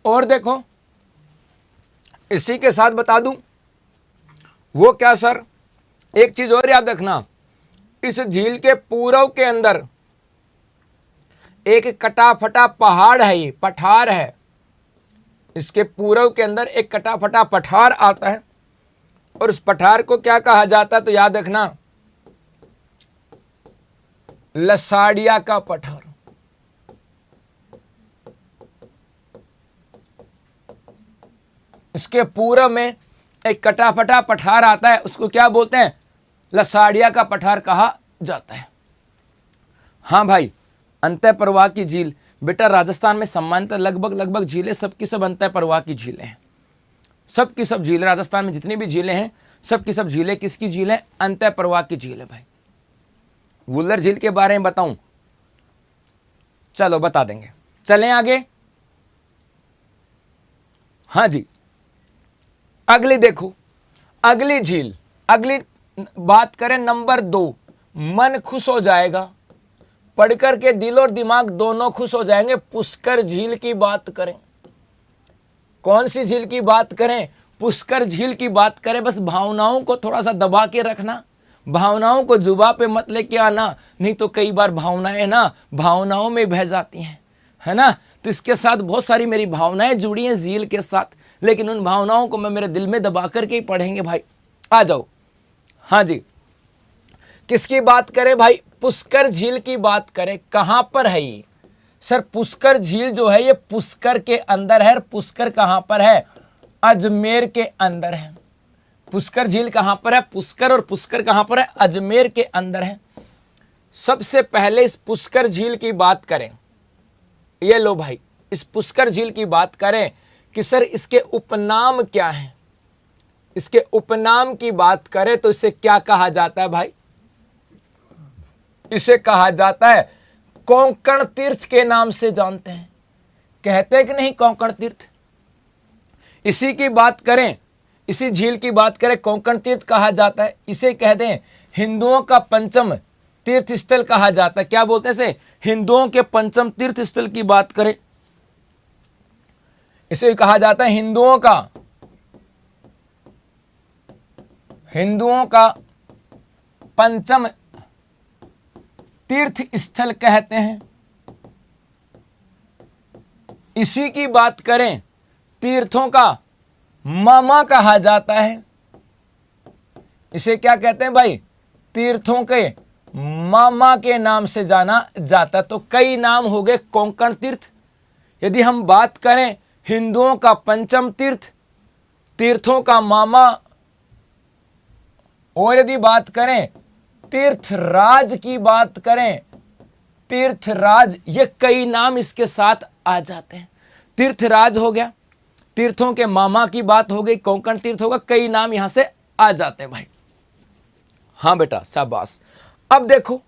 और देखो इसी के साथ बता दूं वो क्या सर, एक चीज और याद रखना, इस झील के पूर्व के अंदर एक कटा फटा पहाड़ है, ये पठार है। इसके पूर्व के अंदर एक कटा फटा पठार आता है, और उस पठार को क्या कहा जाता है, तो याद रखना लसाड़िया का पठार। इसके पूर्व में एक कटाफटा पठार आता है, उसको क्या बोलते हैं, लसाड़िया का पठार कहा जाता है। हाँ भाई, अंतः प्रवाह की झील बेटा राजस्थान में सम्मानित लगभग झीलें सबकी सब अंतः प्रवाह की झीलें हैं। सबकी सब झीलें राजस्थान में जितनी भी झीलें हैं, सबकी सब झीलें किसकी झील है, अंतः प्रवाह की झील है भाई। वुल्लर झील के बारे में बताऊं, चलो बता देंगे, चलें आगे। हाँ जी, अगली देखो, अगली झील, अगली बात करें नंबर 2, मन खुश हो जाएगा, पढ़कर के दिल और दिमाग दोनों खुश हो जाएंगे। पुष्कर झील की बात करें, कौन सी झील की बात करें, पुष्कर झील की बात करें। बस भावनाओं को थोड़ा सा दबा के रखना, भावनाओं को जुबा पे मत लेके आना, नहीं तो कई बार भावनाएं ना भावनाओं में बह जाती हैं, है ना। तो इसके साथ बहुत सारी मेरी भावनाएं जुड़ी हैं झील के साथ, लेकिन उन भावनाओं को मैं मेरे दिल में दबा करके ही पढ़ेंगे भाई। आ जाओ। हाँ जी, किसकी बात करें भाई, पुष्कर झील की बात करें। कहां पर है ये सर, पुष्कर झील जो है ये पुष्कर के अंदर है। पुष्कर कहां पर है, अजमेर के अंदर है। पुष्कर झील कहां पर है, पुष्कर, और पुष्कर कहां पर है, अजमेर के अंदर है। सबसे पहले इस पुष्कर झील की बात करें, ये लो भाई, इस पुष्कर झील की बात करें कि सर इसके उपनाम क्या हैं। इसके उपनाम की बात करें तो इसे क्या कहा जाता है भाई, इसे कहा जाता है कोंकण तीर्थ के नाम से जानते हैं, कहते हैं कि नहीं कोंकण तीर्थ। इसी की बात करें, इसी झील की बात करें, कोंकण तीर्थ कहा जाता है। इसे कहते हैं हिंदुओं का पंचम तीर्थ स्थल कहा जाता है। क्या बोलते हैं इसे, हिंदुओं के पंचम तीर्थ स्थल की बात करें, इसे कहा जाता है हिंदुओं का पंचम तीर्थ स्थल कहते हैं। इसी की बात करें, तीर्थों का मामा कहा जाता है। इसे क्या कहते हैं भाई? तीर्थों के मामा के नाम से जाना जाता। तो कई नाम हो गए कोंकण तीर्थ। यदि हम बात करें हिंदुओं का पंचम तीर्थ, तीर्थों का मामा। और यदि बात करें तीर्थराज की बात करें, तीर्थराज, ये कई नाम इसके साथ आ जाते हैं। तीर्थराज हो गया, तीर्थों के मामा की बात हो गई, कोंकण तीर्थ होगा, कई नाम यहां से आ जाते हैं भाई। हाँ बेटा, शाबाश। अब देखो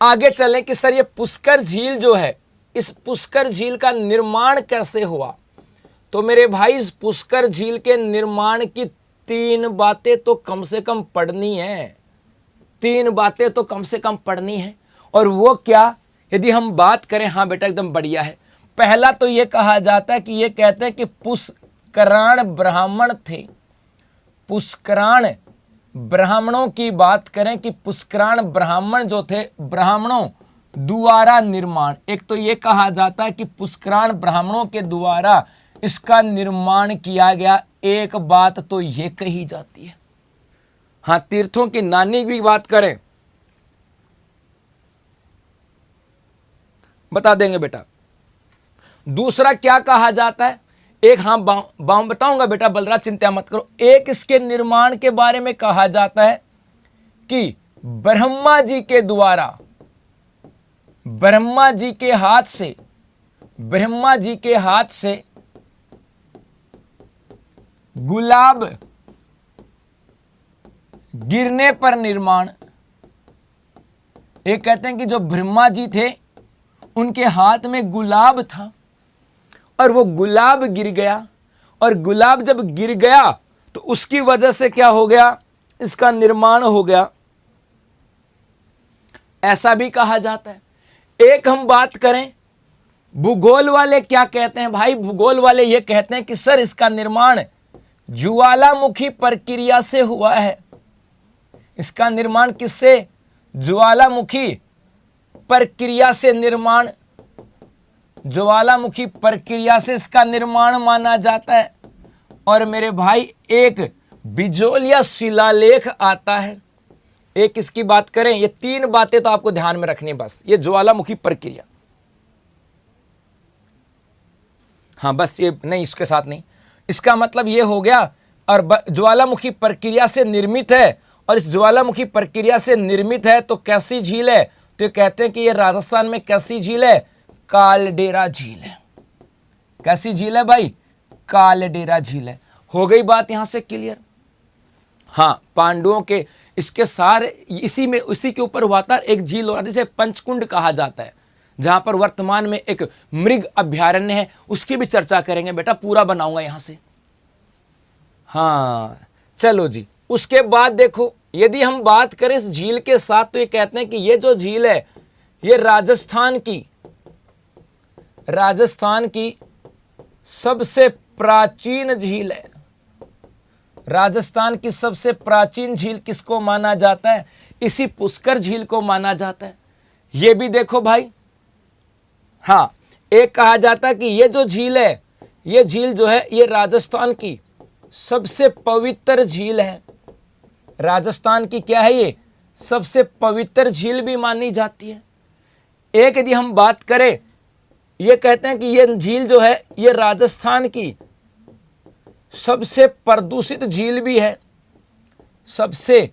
आगे चले कि सर ये पुष्कर झील जो है, इस पुष्कर झील का निर्माण कैसे हुआ? तो मेरे भाई इस पुष्कर झील के निर्माण की 3 बातें तो कम से कम पढ़नी है। 3 बातें तो कम से कम पढ़नी है। और वो क्या, यदि हम बात करें, हाँ बेटा एकदम बढ़िया है। पहला तो ये कहा जाता है कि ये कहते हैं कि पुष्कराण ब्राह्मण थे। पुष्कराण ब्राह्मणों की बात करें कि पुष्कराण ब्राह्मण जो थे, ब्राह्मणों द्वारा निर्माण। एक तो ये कहा जाता है कि पुष्कराण ब्राह्मणों के द्वारा इसका निर्माण किया गया। एक बात तो ये कही जाती है। हाँ, तीर्थों की नानी की बात करें, बता देंगे बेटा। दूसरा क्या कहा जाता है? एक, हाँ बाम बताऊंगा बेटा, बलराज चिंता मत करो। एक इसके निर्माण के बारे में कहा जाता है कि ब्रह्मा जी के द्वारा, ब्रह्मा जी के हाथ से, ब्रह्मा जी के हाथ से गुलाब गिरने पर निर्माण। एक कहते हैं कि जो ब्रह्मा जी थे उनके हाथ में गुलाब था और वो गुलाब गिर गया, और गुलाब जब गिर गया तो उसकी वजह से क्या हो गया? इसका निर्माण हो गया, ऐसा भी कहा जाता है। एक हम बात करें भूगोल वाले क्या कहते हैं भाई? भूगोल वाले ये कहते हैं कि सर इसका निर्माण ज्वालामुखी प्रक्रिया से हुआ है। इसका निर्माण किससे? ज्वालामुखी प्रक्रिया से निर्माण, ज्वालामुखी प्रक्रिया से इसका निर्माण माना जाता है। और मेरे भाई एक बिजोलिया शिलालेख आता है। एक इसकी बात करें, ये 3 बातें तो आपको ध्यान में रखनी है बस। ये ज्वालामुखी प्रक्रिया, हाँ बस ये नहीं, इसके साथ नहीं। इसका मतलब ये हो गया, और ज्वालामुखी प्रक्रिया से निर्मित है, और इस ज्वालामुखी प्रक्रिया से निर्मित है तो कैसी झील है? तो कहते हैं कि ये राजस्थान में कैसी झील है? कालडेरा झील है। कैसी झील है भाई? कालडेरा झील है। हो गई बात यहां से क्लियर? हाँ, पांडवों के इसके सारे इसी के ऊपर हुआ था। एक झील और जिसे पंचकुंड कहा जाता है, जहां पर वर्तमान में एक मृग अभ्यारण्य है, उसकी भी चर्चा करेंगे बेटा, पूरा बनाऊंगा यहां से। हाँ चलो जी। उसके बाद देखो, यदि हम बात करें इस झील के साथ, तो ये कहते हैं कि ये जो झील है ये राजस्थान की सबसे प्राचीन झील है। राजस्थान की सबसे प्राचीन झील किसको माना जाता है? इसी पुष्कर झील को माना जाता है। ये भी देखो भाई, हाँ, एक कहा जाता है कि ये जो झील है, ये झील जो है ये राजस्थान की सबसे पवित्र झील है। राजस्थान की क्या है? ये सबसे पवित्र झील भी मानी जाती है। एक यदि हम बात करें, ये कहते हैं कि ये झील जो है ये राजस्थान की सबसे प्रदूषित झील भी है। सबसे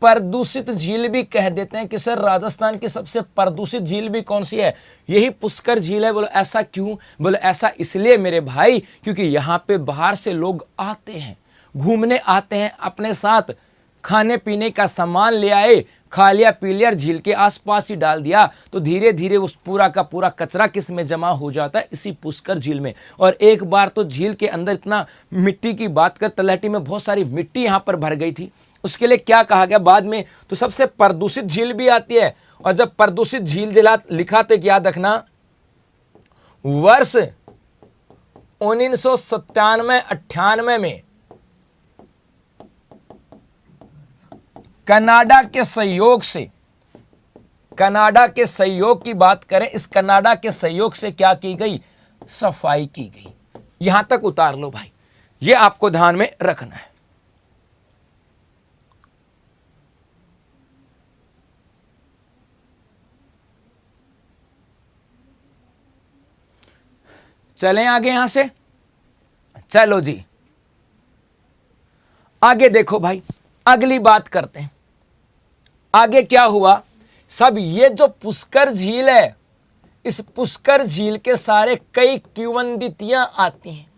प्रदूषित झील भी कह देते हैं कि सर राजस्थान की सबसे प्रदूषित झील भी कौन सी है? यही पुष्कर झील है। बोलो ऐसा क्यों? बोलो ऐसा इसलिए मेरे भाई, क्योंकि यहाँ पे बाहर से लोग आते हैं, घूमने आते हैं, अपने साथ खाने पीने का सामान ले आए, खा लिया पी लिया, झील के आसपास ही डाल दिया, तो धीरे धीरे उस पूरा का पूरा कचरा किस में जमा हो जाता है? इसी पुष्कर झील में। और एक बार तो झील के अंदर इतना मिट्टी की बात कर, तलहटी में बहुत सारी मिट्टी यहाँ पर भर गई थी। उसके लिए क्या कहा गया बाद में? तो सबसे प्रदूषित झील भी आती है। और जब प्रदूषित झील जिला लिखा तो याद रखना, वर्ष 1997-98 में कनाडा के सहयोग से कनाडा के सहयोग की बात करें, इस कनाडा के सहयोग से क्या की गई? सफाई की गई। यहां तक उतार लो भाई, ये आपको ध्यान में रखना है। चलें आगे यहां से, चलो जी आगे देखो भाई, अगली बात करते हैं। आगे क्या हुआ सब, ये जो पुष्कर झील है, इस पुष्कर झील के सारे कई किंवदंतियां आती हैं।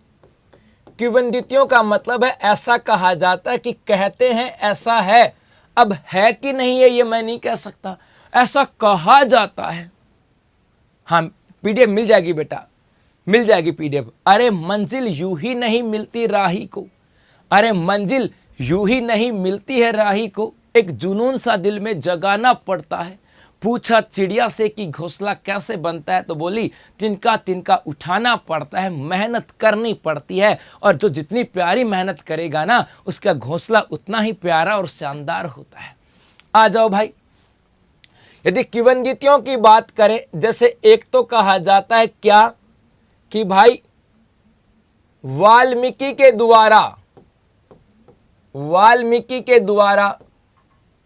किंवदंतियों का मतलब है ऐसा कहा जाता है कि कहते हैं ऐसा है, अब है कि नहीं है ये मैं नहीं कह सकता, ऐसा कहा जाता है। हाँ पीडीएफ मिल जाएगी बेटा, मिल जाएगी पीडीएफ। अरे मंजिल यूं ही नहीं मिलती राही को, अरे मंजिल यूं ही नहीं मिलती है राही को, एक जुनून सा दिल में जगाना पड़ता है। पूछा चिड़िया से कि घोंसला कैसे बनता है, तो बोली तिनका तिनका उठाना पड़ता है, मेहनत करनी पड़ती है, और जो जितनी प्यारी मेहनत करेगा ना उसका घोंसला उतना ही प्यारा और शानदार होता है। आ जाओ भाई, यदि किंवदंतियों की बात करें, जैसे एक तो कहा जाता है क्या कि भाई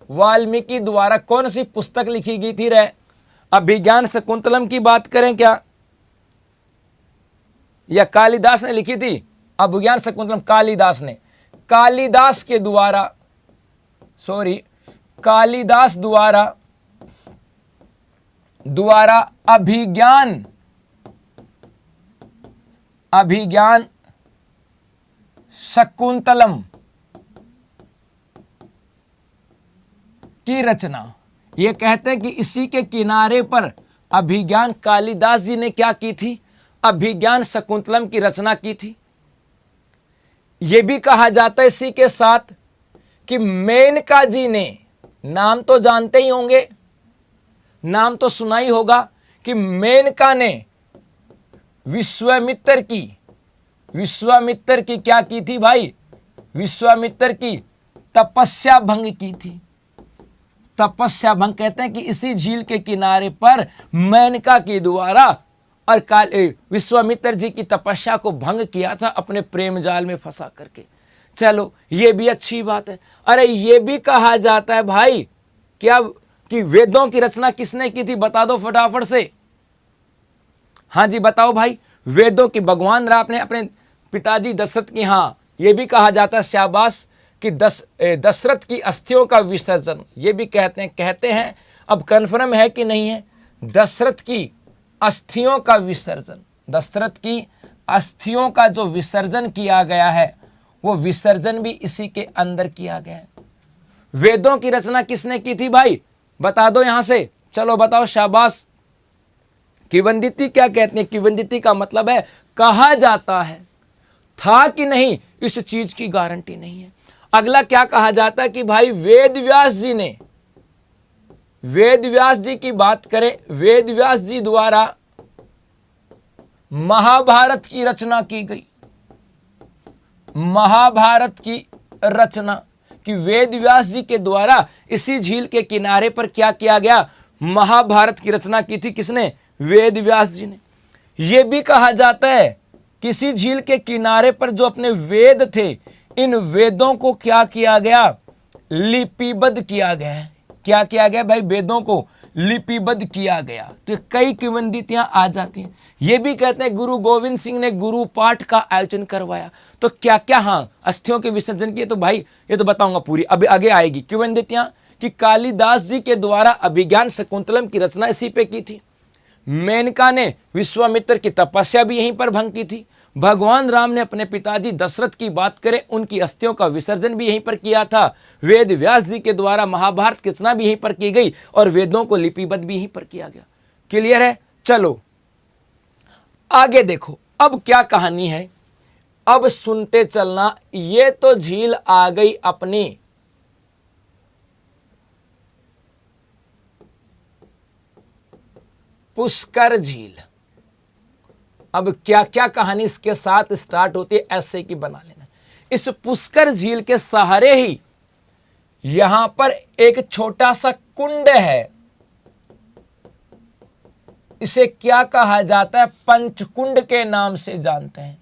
वाल्मीकि द्वारा कौन सी पुस्तक लिखी गई थी रे? अभिज्ञान शकुंतलम की बात करें क्या, या कालिदास ने लिखी थी? अभिज्ञान शकुंतलम कालिदास द्वारा अभिज्ञान शकुंतलम की रचना। ये कहते हैं कि इसी के किनारे पर अभिज्ञान कालिदास जी ने क्या की थी? अभिज्ञान शकुंतलम की रचना की थी। यह भी कहा जाता है इसी के साथ कि मेनका जी ने, नाम तो जानते ही होंगे, नाम तो सुना ही होगा कि मेनका ने विश्वामित्र की क्या की थी भाई? विश्वामित्र की तपस्या भंग की थी। तपस्या भंग कहते हैं कि इसी झील के किनारे पर मेनका के द्वारा और विश्वामित्र जी की तपस्या को भंग किया था अपने प्रेम जाल में फंसा करके। चलो ये भी अच्छी बात है। अरे ये भी कहा जाता है भाई क्या कि वेदों की रचना किसने की थी? बता दो फटाफट से। हाँ जी बताओ भाई। वेदों की भगवान राम ने अपने पिताजी दशरथ की, हाँ ये भी कहा जाता है शाबाश कि दशरथ की अस्थियों का विसर्जन, ये भी कहते हैं अब कन्फर्म है कि नहीं है, दशरथ की अस्थियों का विसर्जन, दशरथ की अस्थियों का जो विसर्जन किया गया है वो विसर्जन भी इसी के अंदर किया गया है। वेदों की रचना किसने की थी भाई? बता दो यहां से, चलो बताओ शाबाश। किंवदंती क्या कहते हैं? किंवदंती का मतलब है कहा जाता है, था कि नहीं इस चीज की गारंटी नहीं है। अगला क्या कहा जाता है कि भाई वेद व्यास जी की बात करें, वेद व्यास जी द्वारा महाभारत की रचना की गई। महाभारत की रचना कि वेद व्यास जी के द्वारा इसी झील के किनारे पर क्या किया गया? महाभारत की रचना की थी। किसने? वेद व्यास जी ने। यह भी कहा जाता है किसी झील के किनारे पर जो अपने वेद थे, इन वेदों को क्या किया गया? लिपिबद्ध किया गया है। क्या किया गया भाई? वेदों को लिपिबद्ध किया गया। तो कई किंवदंतियां आ जाती हैं। ये भी कहते हैं गुरु गोविंद सिंह ने गुरु पाठ का आयोजन करवाया। तो क्या क्या, हाँ अस्थियों के विसर्जन किए, तो भाई ये तो बताऊंगा पूरी, अभी आगे आएगी। किंवदंतियां कि कालिदास जी के द्वारा अभिज्ञान शकुंतलम की रचना इसी पे की थी। मेनका ने विश्वामित्र की तपस्या भी यहीं पर भंग की थी। भगवान राम ने अपने पिताजी दशरथ की बात करें, उनकी अस्थियों का विसर्जन भी यहीं पर किया था। वेद व्यास जी के द्वारा महाभारत की रचना भी यहीं पर की गई और वेदों को लिपिबद्ध भी यहीं पर किया गया। क्लियर है? चलो आगे देखो अब क्या कहानी है, अब सुनते चलना। ये तो झील आ गई अपनी पुष्कर झील। अब क्या क्या कहानी इसके साथ स्टार्ट होती है, ऐसे की बना लेना। इस पुष्कर झील के सहारे ही यहां पर एक छोटा सा कुंड है। इसे क्या कहा जाता है? पंचकुंड के नाम से जानते हैं।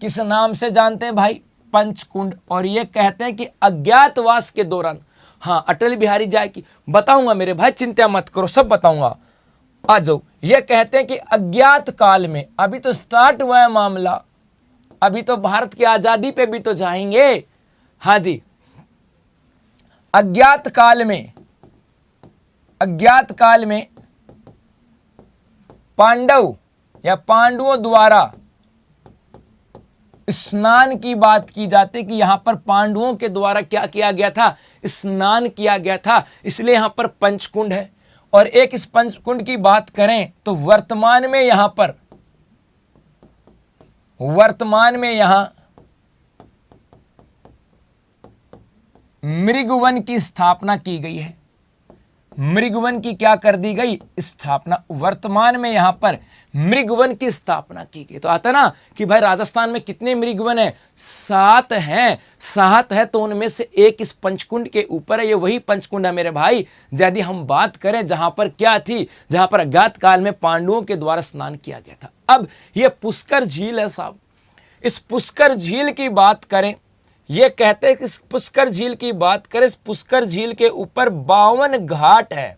किस नाम से जानते हैं भाई? पंचकुंड। और ये कहते हैं कि अज्ञातवास के दौरान, हाँ अटल बिहारी जाए की बताऊंगा मेरे भाई, चिंता मत करो, सब बताऊंगा, आ जाओ। ये कहते हैं कि अज्ञात काल में, अभी तो स्टार्ट हुआ है मामला, अभी तो भारत की आजादी पे भी तो जाएंगे। हाँ जी, अज्ञात काल में पांडव या पांडवों द्वारा स्नान की बात की जाती है कि यहां पर पांडवों के द्वारा क्या किया गया था? स्नान किया गया था, इसलिए यहां पर पंचकुंड है। और एक इस पंचकुंड की बात करें तो वर्तमान में यहां मृगवन की स्थापना की गई है। मृगवन की क्या कर दी गई? स्थापना। वर्तमान में यहां पर मृगवन की स्थापना की गई। तो आता ना कि भाई राजस्थान में कितने मृगवन है? 7 हैं। 7 है तो उनमें से एक इस पंचकुंड के ऊपर है। ये वही पंचकुंड है मेरे भाई, यदि हम बात करें जहां पर क्या थी, जहां पर अज्ञात काल में पांडवों के द्वारा स्नान किया गया था। अब ये पुष्कर झील है साहब। इस पुष्कर झील की बात करें, ये कहते हैं कि इस पुष्कर झील की बात करें, इस पुष्कर झील के ऊपर 52 घाट है।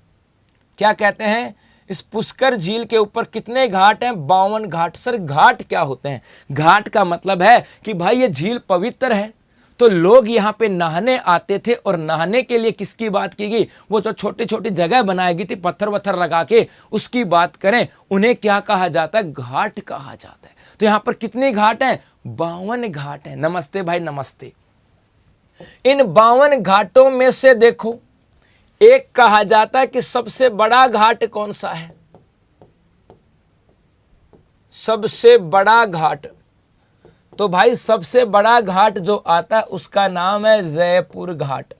क्या कहते हैं? इस पुष्कर झील के ऊपर कितने घाट हैं? 52 घाट। सर घाट क्या होते हैं? घाट का मतलब है कि भाई ये झील पवित्र है, तो लोग यहाँ पे नहाने आते थे। और नहाने के लिए किसकी बात की गई? वो जो छोटी छोटी जगह बनाई गई थी पत्थर वत्थर लगा के, उसकी बात करें, उन्हें क्या कहा जाता है? घाट कहा जाता है। तो यहाँ पर कितने घाट हैं? 52 घाट हैं। नमस्ते भाई, नमस्ते। इन 52 घाटों में से देखो, एक कहा जाता है कि सबसे बड़ा घाट कौन सा है? सबसे बड़ा घाट, तो भाई सबसे बड़ा घाट जो आता है उसका नाम है जयपुर घाट।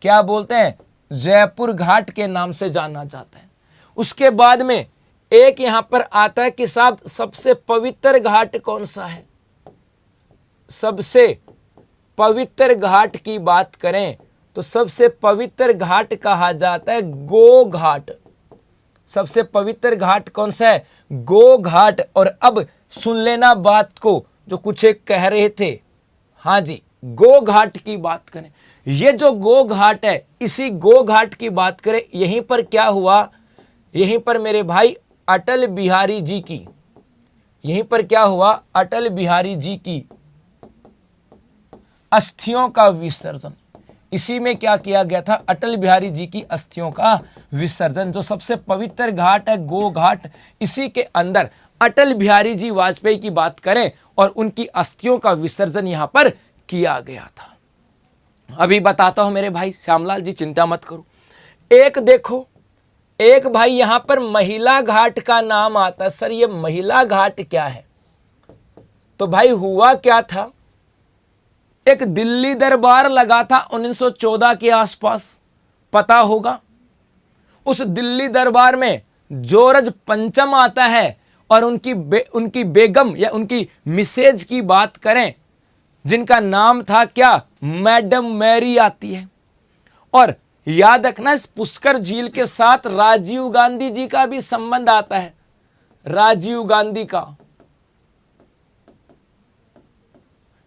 क्या बोलते हैं? जयपुर घाट के नाम से जाना जाता है। उसके बाद में एक यहां पर आता है कि साहब सबसे पवित्र घाट कौन सा है? सबसे पवित्र घाट की बात करें तो सबसे पवित्र घाट कहा जाता है गो घाट। सबसे पवित्र घाट कौन सा है? गो घाट। और अब सुन लेना बात को, जो कुछ एक कह रहे थे। हाँ जी, गो घाट की बात करें, ये जो गो घाट है, इसी गो घाट की बात करें, यहीं पर क्या हुआ? यहीं पर मेरे भाई अटल बिहारी जी की, यहीं पर क्या हुआ? अटल बिहारी जी की अस्थियों का विसर्जन। इसी में क्या किया गया था? अटल बिहारी जी की अस्थियों का विसर्जन। जो सबसे पवित्र घाट है गो घाट, इसी के अंदर अटल बिहारी जी वाजपेयी की बात करें और उनकी अस्थियों का विसर्जन यहां पर किया गया था। अभी बताता हूं मेरे भाई श्यामलाल जी, चिंता मत करो। एक देखो, एक भाई यहां पर महिला घाट का नाम आता है। सर ये महिला घाट क्या है? तो भाई हुआ क्या था, एक दिल्ली दरबार लगा था 1914 के आसपास, पता होगा। उस दिल्ली दरबार में जॉर्ज पंचम आता है और उनकी बेगम या उनकी मिसेज की बात करें, जिनका नाम था क्या? मैडम मैरी आती है। और याद रखना, इस पुष्कर झील के साथ राजीव गांधी जी का भी संबंध आता है। राजीव गांधी का,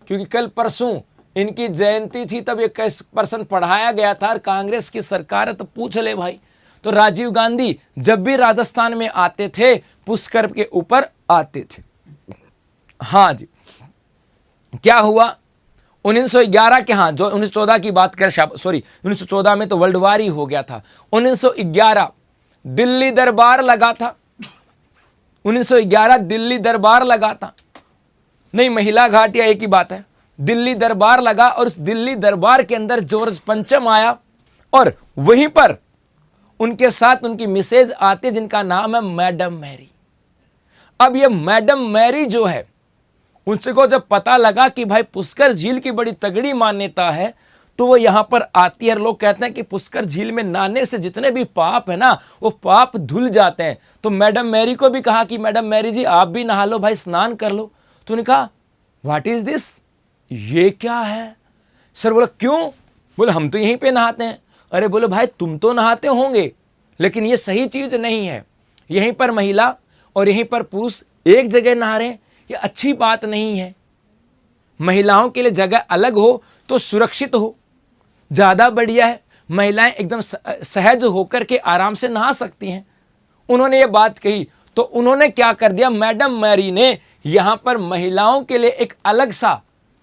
क्योंकि कल परसों इनकी जयंती थी, तब एक पर्सन पढ़ाया गया था। और कांग्रेस की सरकार है तो पूछ ले भाई। तो राजीव गांधी जब भी राजस्थान में आते थे, पुष्कर के ऊपर आते थे। हाँ जी, क्या हुआ 1911 के, हाँ जो 1914 की बात करें, सॉरी 1914 में तो वर्ल्ड वार ही हो गया था। 1911 दिल्ली दरबार लगा था। 1911 दिल्ली दरबार लगा था। नहीं, महिला घाट या एक ही बात है। दिल्ली दरबार लगा और उस दिल्ली दरबार के अंदर जॉर्ज पंचम आया और वहीं पर उनके साथ उनकी मिसेज आती, जिनका नाम है मैडम मैरी। अब ये मैडम मैरी जो है, उनको जब पता लगा कि भाई पुष्कर झील की बड़ी तगड़ी मान्यता है, तो वो यहां पर आती है। लोग कहते हैं कि पुष्कर झील में नहाने से जितने भी पाप है ना, वो पाप धुल जाते हैं। तो मैडम मैरी को भी कहा कि मैडम मैरी जी आप भी नहा लो भाई, स्नान कर लो। तो उन्होंने कहा व्हाट इज दिस, ये क्या है? सर बोला क्यों? बोले हम तो यहीं पे नहाते हैं। अरे बोले भाई तुम तो नहाते होंगे, लेकिन ये सही चीज नहीं है। यहीं पर महिला और यहीं पर पुरुष एक जगह नहा रहे हैं, ये अच्छी बात नहीं है। महिलाओं के लिए जगह अलग हो तो सुरक्षित हो, ज़्यादा बढ़िया है। महिलाएं एकदम सहज होकर के आराम से नहा सकती हैं। उन्होंने ये बात कही तो उन्होंने क्या कर दिया, मैडम मैरी ने यहां पर महिलाओं के लिए एक अलग सा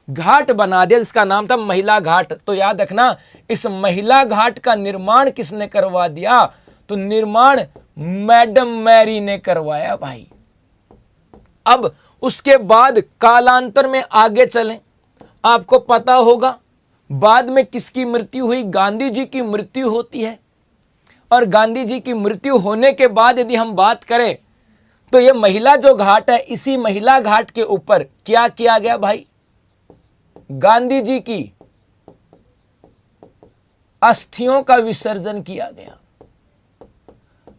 घाट बना दिया जिसका नाम था महिला घाट। तो याद रखना, इस महिला घाट का निर्माण किसने करवा दिया, तो निर्माण मैडम मैरी ने करवाया भाई। अब उसके बाद कालांतर में आगे चलें, आपको पता होगा बाद में किसकी मृत्यु हुई, गांधी जी की मृत्यु होती है। और गांधी जी की मृत्यु होने के बाद यदि हम बात करें तो यह महिला जो घाट है, इसी महिला घाट के ऊपर क्या किया गया भाई, गांधी जी की अस्थियों का विसर्जन किया गया,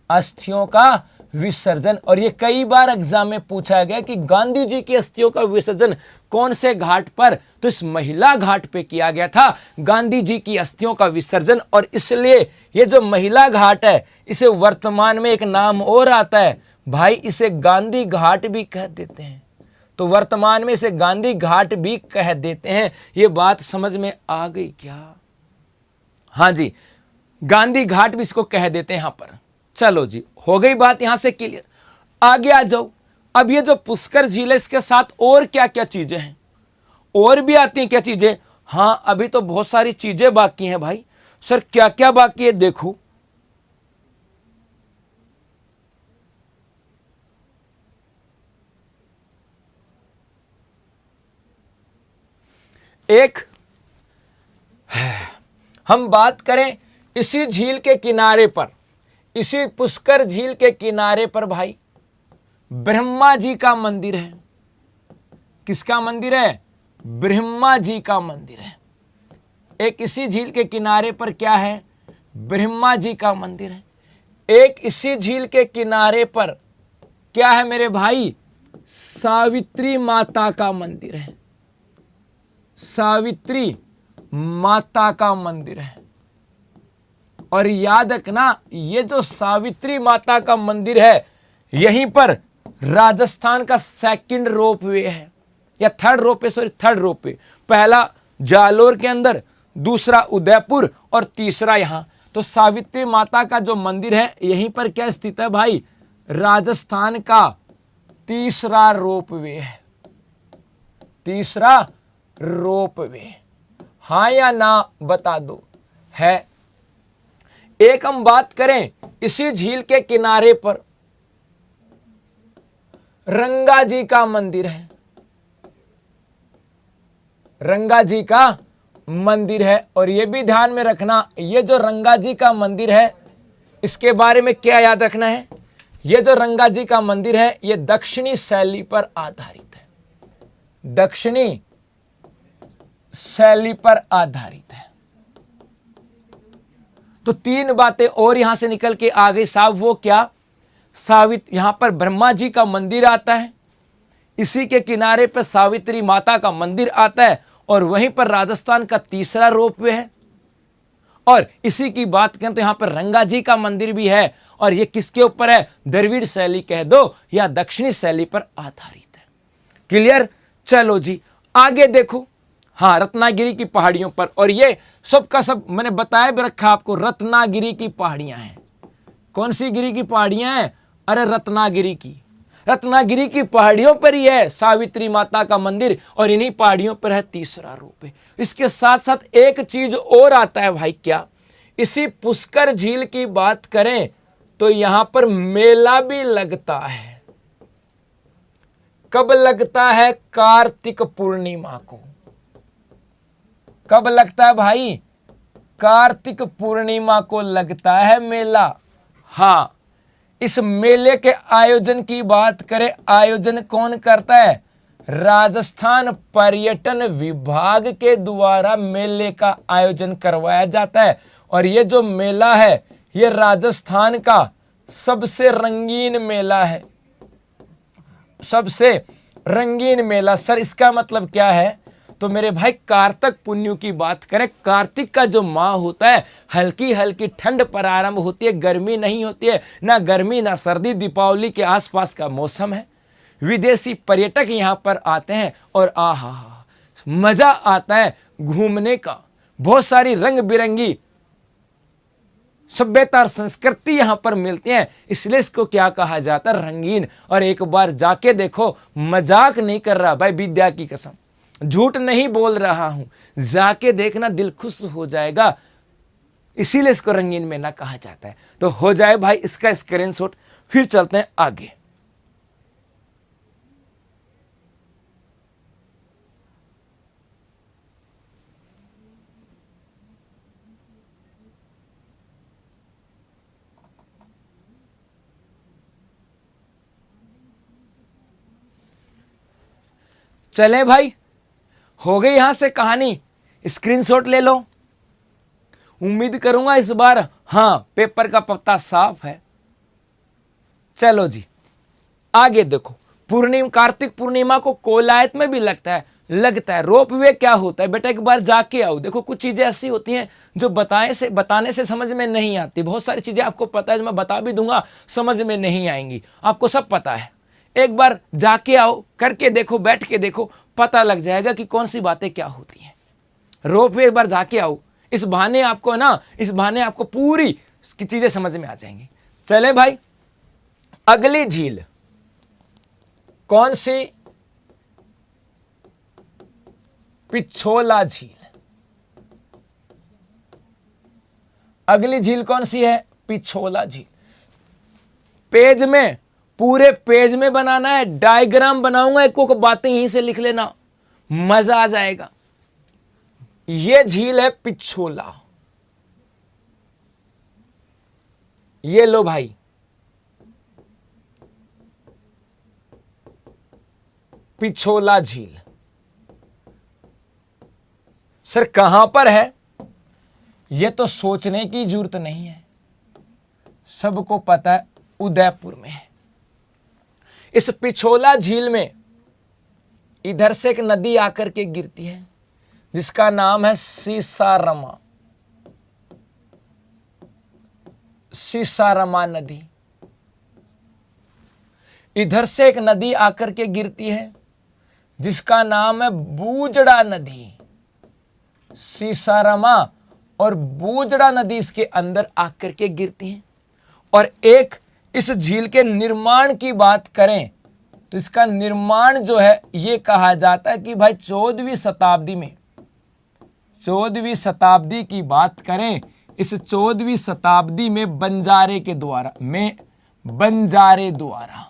अस्थियों का विसर्जन। और ये कई बार एग्जाम में पूछा गया कि गांधी जी की अस्थियों का विसर्जन कौन से घाट पर, तो इस महिला घाट पे किया गया था गांधी जी की अस्थियों का विसर्जन। और इसलिए ये जो महिला घाट है, इसे वर्तमान में एक नाम और आता है भाई, इसे गांधी घाट भी कह देते हैं। तो वर्तमान में इसे गांधी घाट भी कह देते हैं। ये बात समझ में आ गई क्या? हाँ जी, गांधी घाट भी इसको कह देते हैं यहां पर। चलो जी, हो गई बात यहां से क्लियर। आगे आ जाओ। अब ये जो पुष्कर झील है, इसके साथ और क्या क्या चीजें हैं, और भी आती हैं क्या चीजें? हाँ, अभी तो बहुत सारी चीजें बाकी हैं भाई। सर क्या क्या बाकी है, देखो। एक हम बात करें इसी झील के किनारे पर, इसी पुष्कर झील के किनारे पर भाई ब्रह्मा जी का मंदिर है। किसका मंदिर है? ब्रह्मा जी का मंदिर है। एक इसी झील के किनारे पर क्या है? ब्रह्मा जी का मंदिर है। एक इसी झील के किनारे पर क्या है मेरे भाई? सावित्री माता का मंदिर है। सावित्री माता का मंदिर है। और याद रखना, ये जो सावित्री माता का मंदिर है, यहीं पर राजस्थान का सेकंड रोपवे है, या third ropeway, sorry third ropeway. पहला जालोर के अंदर, दूसरा उदयपुर और तीसरा यहां। तो सावित्री माता का जो मंदिर है यहीं पर क्या स्थित है भाई? राजस्थान का तीसरा रोपवे है। तीसरा रोपवे, हां या ना बता दो। है। एक हम बात करें इसी झील के किनारे पर रंगा जी का मंदिर है। रंगा जी का मंदिर है। और यह भी ध्यान में रखना, यह जो रंगा जी का मंदिर है, इसके बारे में क्या याद रखना है? यह जो रंगा जी का मंदिर है, यह दक्षिणी शैली पर आधारित है। दक्षिणी शैली पर आधारित है। तो तीन बातें और यहां से निकल के आ गई साहब। वो क्या? यहां पर ब्रह्मा जी का मंदिर आता है, इसी के किनारे पर सावित्री माता का मंदिर आता है, और वहीं पर राजस्थान का तीसरा रोपवे है। और इसी की बात करें तो यहां पर रंगा जी का मंदिर भी है। और यह किसके ऊपर है? द्रविड़ शैली कह दो या दक्षिणी शैली पर आधारित है। क्लियर? चलो जी आगे देखो। हाँ, रत्नागिरी की पहाड़ियों पर, और ये सब का सब मैंने बताया भी रखा आपको, रत्नागिरी की पहाड़ियां हैं। कौन सी गिरी की पहाड़ियां हैं? अरे रत्नागिरी की। रत्नागिरी की पहाड़ियों पर ही है सावित्री माता का मंदिर, और इन्हीं पहाड़ियों पर है तीसरा रोपवे। इसके साथ साथ एक चीज और आता है भाई, क्या? इसी पुष्कर झील की बात करें तो यहां पर मेला भी लगता है। कब लगता है? कार्तिक पूर्णिमा को। कब लगता है भाई? कार्तिक पूर्णिमा को लगता है मेला। हाँ, इस मेले के आयोजन की बात करें, आयोजन कौन करता है? राजस्थान पर्यटन विभाग के द्वारा मेले का आयोजन करवाया जाता है। और ये जो मेला है, ये राजस्थान का सबसे रंगीन मेला है। सबसे रंगीन मेला। सर इसका मतलब क्या है? तो मेरे भाई कार्तक पुन्यु की बात करें, कार्तिक का जो माह होता है, हल्की हल्की ठंड प्रारंभ होती है, गर्मी नहीं होती है, ना गर्मी ना सर्दी, दीपावली के आसपास का मौसम है। विदेशी पर्यटक यहाँ पर आते हैं और आहा मजा आता है घूमने का। बहुत सारी रंग बिरंगी सभ्यता और संस्कृति यहां पर मिलती हैं, इसलिए इसको क्या कहा जाता है, रंगीन। और एक बार जाके देखो, मजाक नहीं कर रहा भाई, विद्या की कसम, झूठ नहीं बोल रहा हूं, जाके देखना, दिल खुश हो जाएगा। इसीलिए इसको रंगीन मेला कहा जाता है। तो हो जाए भाई इसका स्क्रीनशॉट, फिर चलते हैं आगे। चले भाई, हो गई यहां से कहानी, स्क्रीनशॉट ले लो। उम्मीद करूंगा इस बार हां पेपर का पत्ता साफ है। चलो जी आगे देखो, पूर्णिमा, कार्तिक पूर्णिमा को कोलायत में भी लगता है रोप वे। क्या होता है बेटा, एक बार जाके आओ। देखो कुछ चीजें ऐसी होती हैं जो बताने से समझ में नहीं आती। बहुत सारी चीजें आपको पता है, जो मैं बता भी दूंगा समझ में नहीं आएंगी, आपको सब पता है। एक बार जाके आओ, करके देखो, बैठ के देखो, पता लग जाएगा कि कौन सी बातें क्या होती हैं। रोप वे एक बार जाके आओ, इस बहाने आपको पूरी की चीजें समझ में आ जाएंगी। चले भाई, अगली झील कौन सी, पिछोला झील। अगली झील कौन सी है, पिछोला झील। पेज में, पूरे पेज में बनाना है, डायग्राम बनाऊंगा, एक को बातें यहीं से लिख लेना, मजा आ जाएगा। यह झील है पिछोला, ये लो भाई, पिछोला झील। सर कहां पर है, यह तो सोचने की जरूरत नहीं है, सबको पता है, उदयपुर में है। इस पिछोला झील में इधर से एक नदी आकर के गिरती है जिसका नाम है सीसारमा, सीसारमा नदी। इधर से एक नदी आकर के गिरती है जिसका नाम है बूजड़ा नदी। सीसारमा और बूजड़ा नदी इसके अंदर आकर के गिरती हैं। और एक इस झील के निर्माण की बात करें तो इसका निर्माण जो है ये कहा जाता है कि भाई 14वीं शताब्दी में, 14वीं शताब्दी की बात करें, इस 14वीं शताब्दी में बंजारे द्वारा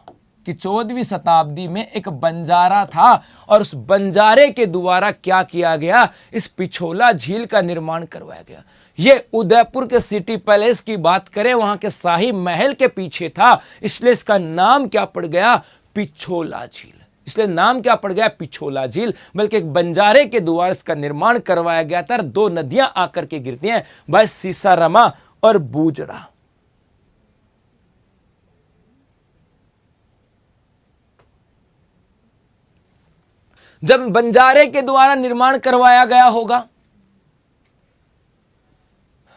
कि 14वीं शताब्दी में एक बंजारा था और उस बंजारे के द्वारा क्या किया गया, इस पिछोला झील का निर्माण करवाया गया। ये उदयपुर के सिटी पैलेस की बात करें, वहां के शाही महल के पीछे था, इसलिए इसका नाम क्या पड़ गया, पिछोला झील। इसलिए नाम क्या पड़ गया, पिछोला झील। बल्कि एक बंजारे के द्वारा इसका निर्माण करवाया गया था। दो नदियां आकर के गिरती हैं भाई, सीसारमा और बूजड़ा। जब बंजारे के द्वारा निर्माण करवाया गया होगा,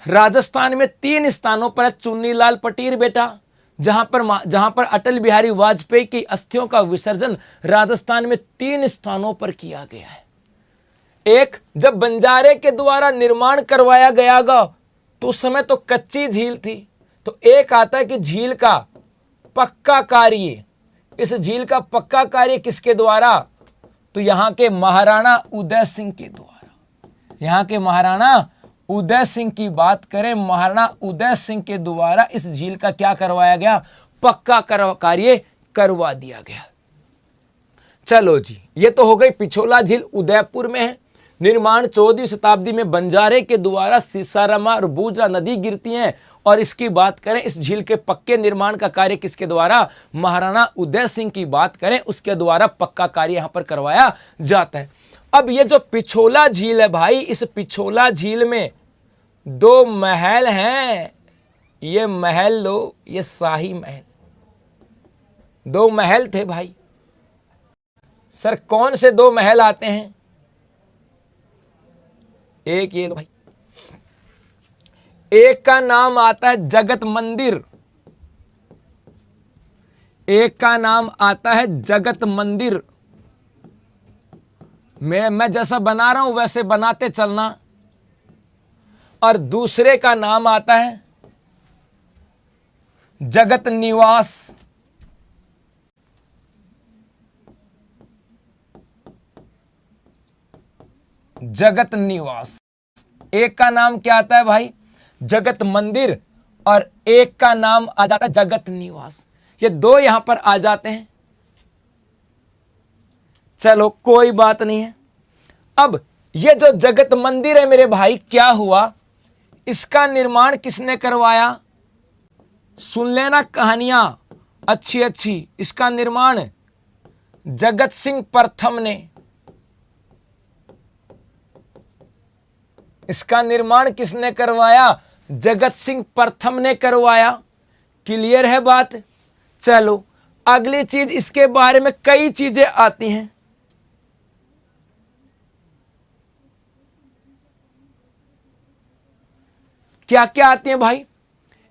राजस्थान में 3 स्थानों पर चुन्नीलाल पटीर बेटा, जहां पर अटल बिहारी वाजपेयी की अस्थियों का विसर्जन राजस्थान में 3 स्थानों पर किया गया है। एक, जब बंजारे के द्वारा निर्माण करवाया गया तो उस समय तो कच्ची झील थी। तो एक आता है कि झील का पक्का कार्य, इस झील का पक्का कार्य किसके द्वारा, तो यहां के महाराणा उदय सिंह के द्वारा। यहां के महाराणा उदय सिंह की बात करें, महाराणा उदय सिंह के द्वारा इस झील का क्या करवाया गया, पक्का कार्य करवा दिया गया। चलो जी, ये तो हो गई पिछोला झील, उदयपुर में है। निर्माण 14वीं शताब्दी में बंजारे के द्वारा सीसारमा और बूजड़ा नदी गिरती हैं। और इसकी बात करें, इस झील के पक्के निर्माण का कार्य किसके द्वारा, महाराणा उदय सिंह की बात करें, उसके द्वारा पक्का कार्य यहां पर करवाया जाता है। अब ये जो पिछोला झील है भाई, इस पिछोला झील में 2 महल हैं। ये महल लो, ये शाही महल, 2 महल थे भाई। सर कौन से 2 महल आते हैं, एक ये लो भाई, एक का नाम आता है जगत मंदिर, एक का नाम आता है जगत मंदिर। मैं जैसा बना रहा हूं वैसे बनाते चलना। और दूसरे का नाम आता है जगत निवास। जगत निवास, एक का नाम क्या आता है भाई, जगत मंदिर, और एक का नाम आ जाता है जगत निवास। ये दो यहां पर आ जाते हैं। चलो कोई बात नहीं है। अब ये जो जगत मंदिर है मेरे भाई, क्या हुआ, इसका निर्माण किसने करवाया? सुन लेना कहानियां अच्छी अच्छी। इसका निर्माण जगत सिंह प्रथम ने, इसका निर्माण किसने करवाया? जगत सिंह प्रथम ने करवाया। क्लियर है बात? चलो अगली चीज, इसके बारे में कई चीजें आती हैं। क्या क्या आती हैं भाई?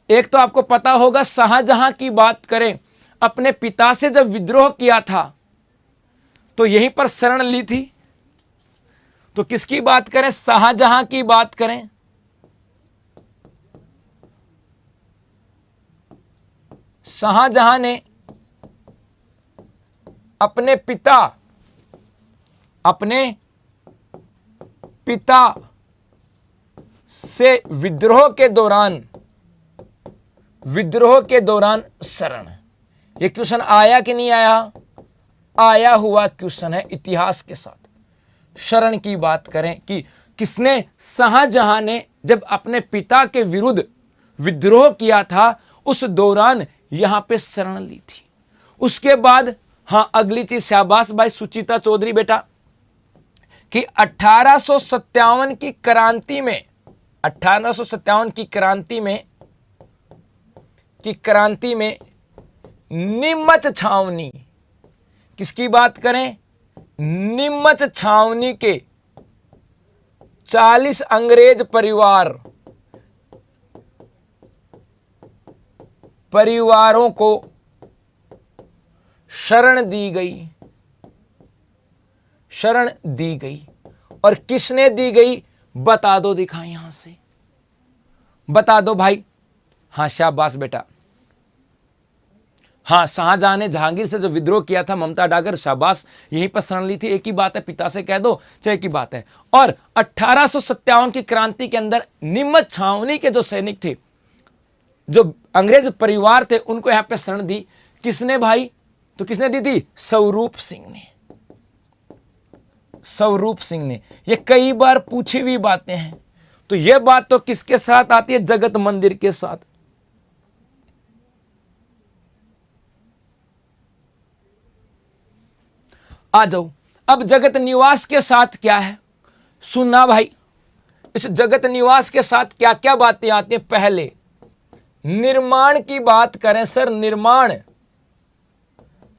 एक तो आपको पता होगा, शाहजहां की बात करें, अपने पिता से जब विद्रोह किया था तो यहीं पर शरण ली थी। तो किसकी बात करें? शाहजहां की बात करें। शाहजहां ने अपने पिता से विद्रोह के दौरान शरण। ये क्वेश्चन आया कि नहीं आया? आया हुआ क्वेश्चन है इतिहास के साथ। शरण की बात करें कि किसने, शाहजहां ने जब अपने पिता के विरुद्ध विद्रोह किया था उस दौरान यहां पे शरण ली थी। उसके बाद हां, अगली चीज, शाबाश भाई सुचिता चौधरी बेटा, कि 1857 की क्रांति में, 1857 की क्रांति में नीमच छावनी, किसकी बात करें? नीमच छावनी के 40 अंग्रेज परिवारों को शरण दी गई। और किसने दी गई? बता दो, दिखाएं यहां से, बता दो भाई। हां शाबाश बेटा, हाँ, शाहजहां ने जहांगीर से जो विद्रोह किया था, ममता डागर, शाबाश, यहीं पर शरण ली थी। एक ही बात है, पिता से कह दो, चाहे एक ही बात है। और 1857 की क्रांति के अंदर नीमच छावनी के जो सैनिक थे, जो अंग्रेज परिवार थे, उनको यहां पे शरण दी। किसने भाई? तो किसने दी थी? स्वरूप सिंह ने। ये कई बार पूछी हुई बातें हैं। तो यह बात तो किसके साथ आती है? जगत मंदिर के साथ। आ जाओ, अब जगत निवास के साथ क्या है सुनना भाई। इस जगत निवास के साथ क्या क्या बातें आती हैं? पहले निर्माण की बात करें सर, निर्माण,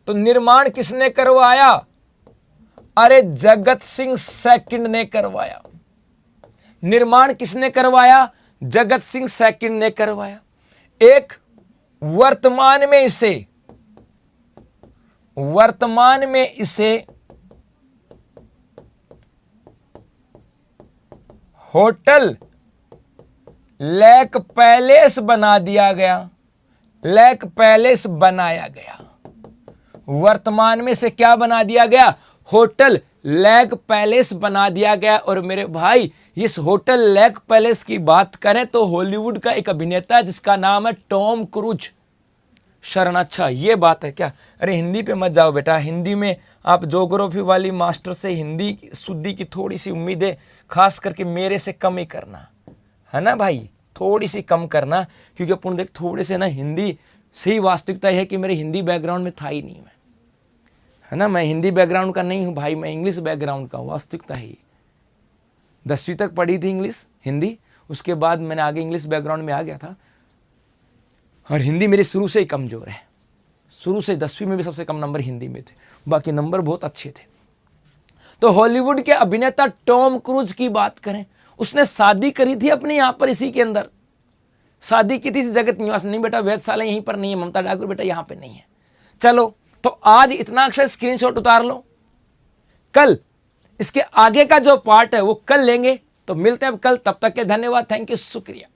तो निर्माण किसने करवाया? अरे जगत सिंह सेकंड ने करवाया। निर्माण किसने करवाया? जगत सिंह सेकंड ने करवाया। एक वर्तमान में इसे होटल लेक पैलेस बना दिया गया। लेक पैलेस बनाया गया। वर्तमान में से क्या बना दिया गया? होटल लेक पैलेस बना दिया गया। और मेरे भाई, इस होटल लेक पैलेस की बात करें तो हॉलीवुड का एक अभिनेता है जिसका नाम है टॉम क्रूज। शरण, अच्छा ये बात है क्या? अरे हिंदी पे मत जाओ बेटा, हिंदी में आप ज्योग्राफी वाली मास्टर से हिंदी शुद्धि की थोड़ी सी उम्मीद है, खास करके मेरे से कम ही करना है ना भाई, थोड़ी सी कम करना। क्योंकि अपन देख थोड़े से ना, हिंदी सही वास्तविकता है कि मेरे हिंदी बैकग्राउंड में था ही नहीं, मैं है ना, मैं हिंदी बैकग्राउंड का नहीं हूँ भाई, मैं इंग्लिश बैकग्राउंड का हूँ। वास्तविकता है 10वीं तक पढ़ी थी इंग्लिश हिंदी, उसके बाद मैंने आगे इंग्लिश बैकग्राउंड में आ गया था। और हिंदी मेरी शुरू से ही कमज़ोर है, शुरू से 10वीं में भी सबसे कम नंबर हिंदी में थे, बाकी नंबर बहुत अच्छे थे। तो हॉलीवुड के अभिनेता टॉम क्रूज की बात करें, उसने शादी करी थी अपनी यहां पर इसी के अंदर, शादी की थी इस जगत निवास। नहीं बेटा वेधशाला यहीं पर नहीं है, ममता ठाकुर बेटा यहां पे नहीं है। चलो तो आज इतना अक्सर स्क्रीनशॉट उतार लो, कल इसके आगे का जो पार्ट है वो कल लेंगे। तो मिलते हैं अब कल, तब तक के धन्यवाद, थैंक यू, शुक्रिया।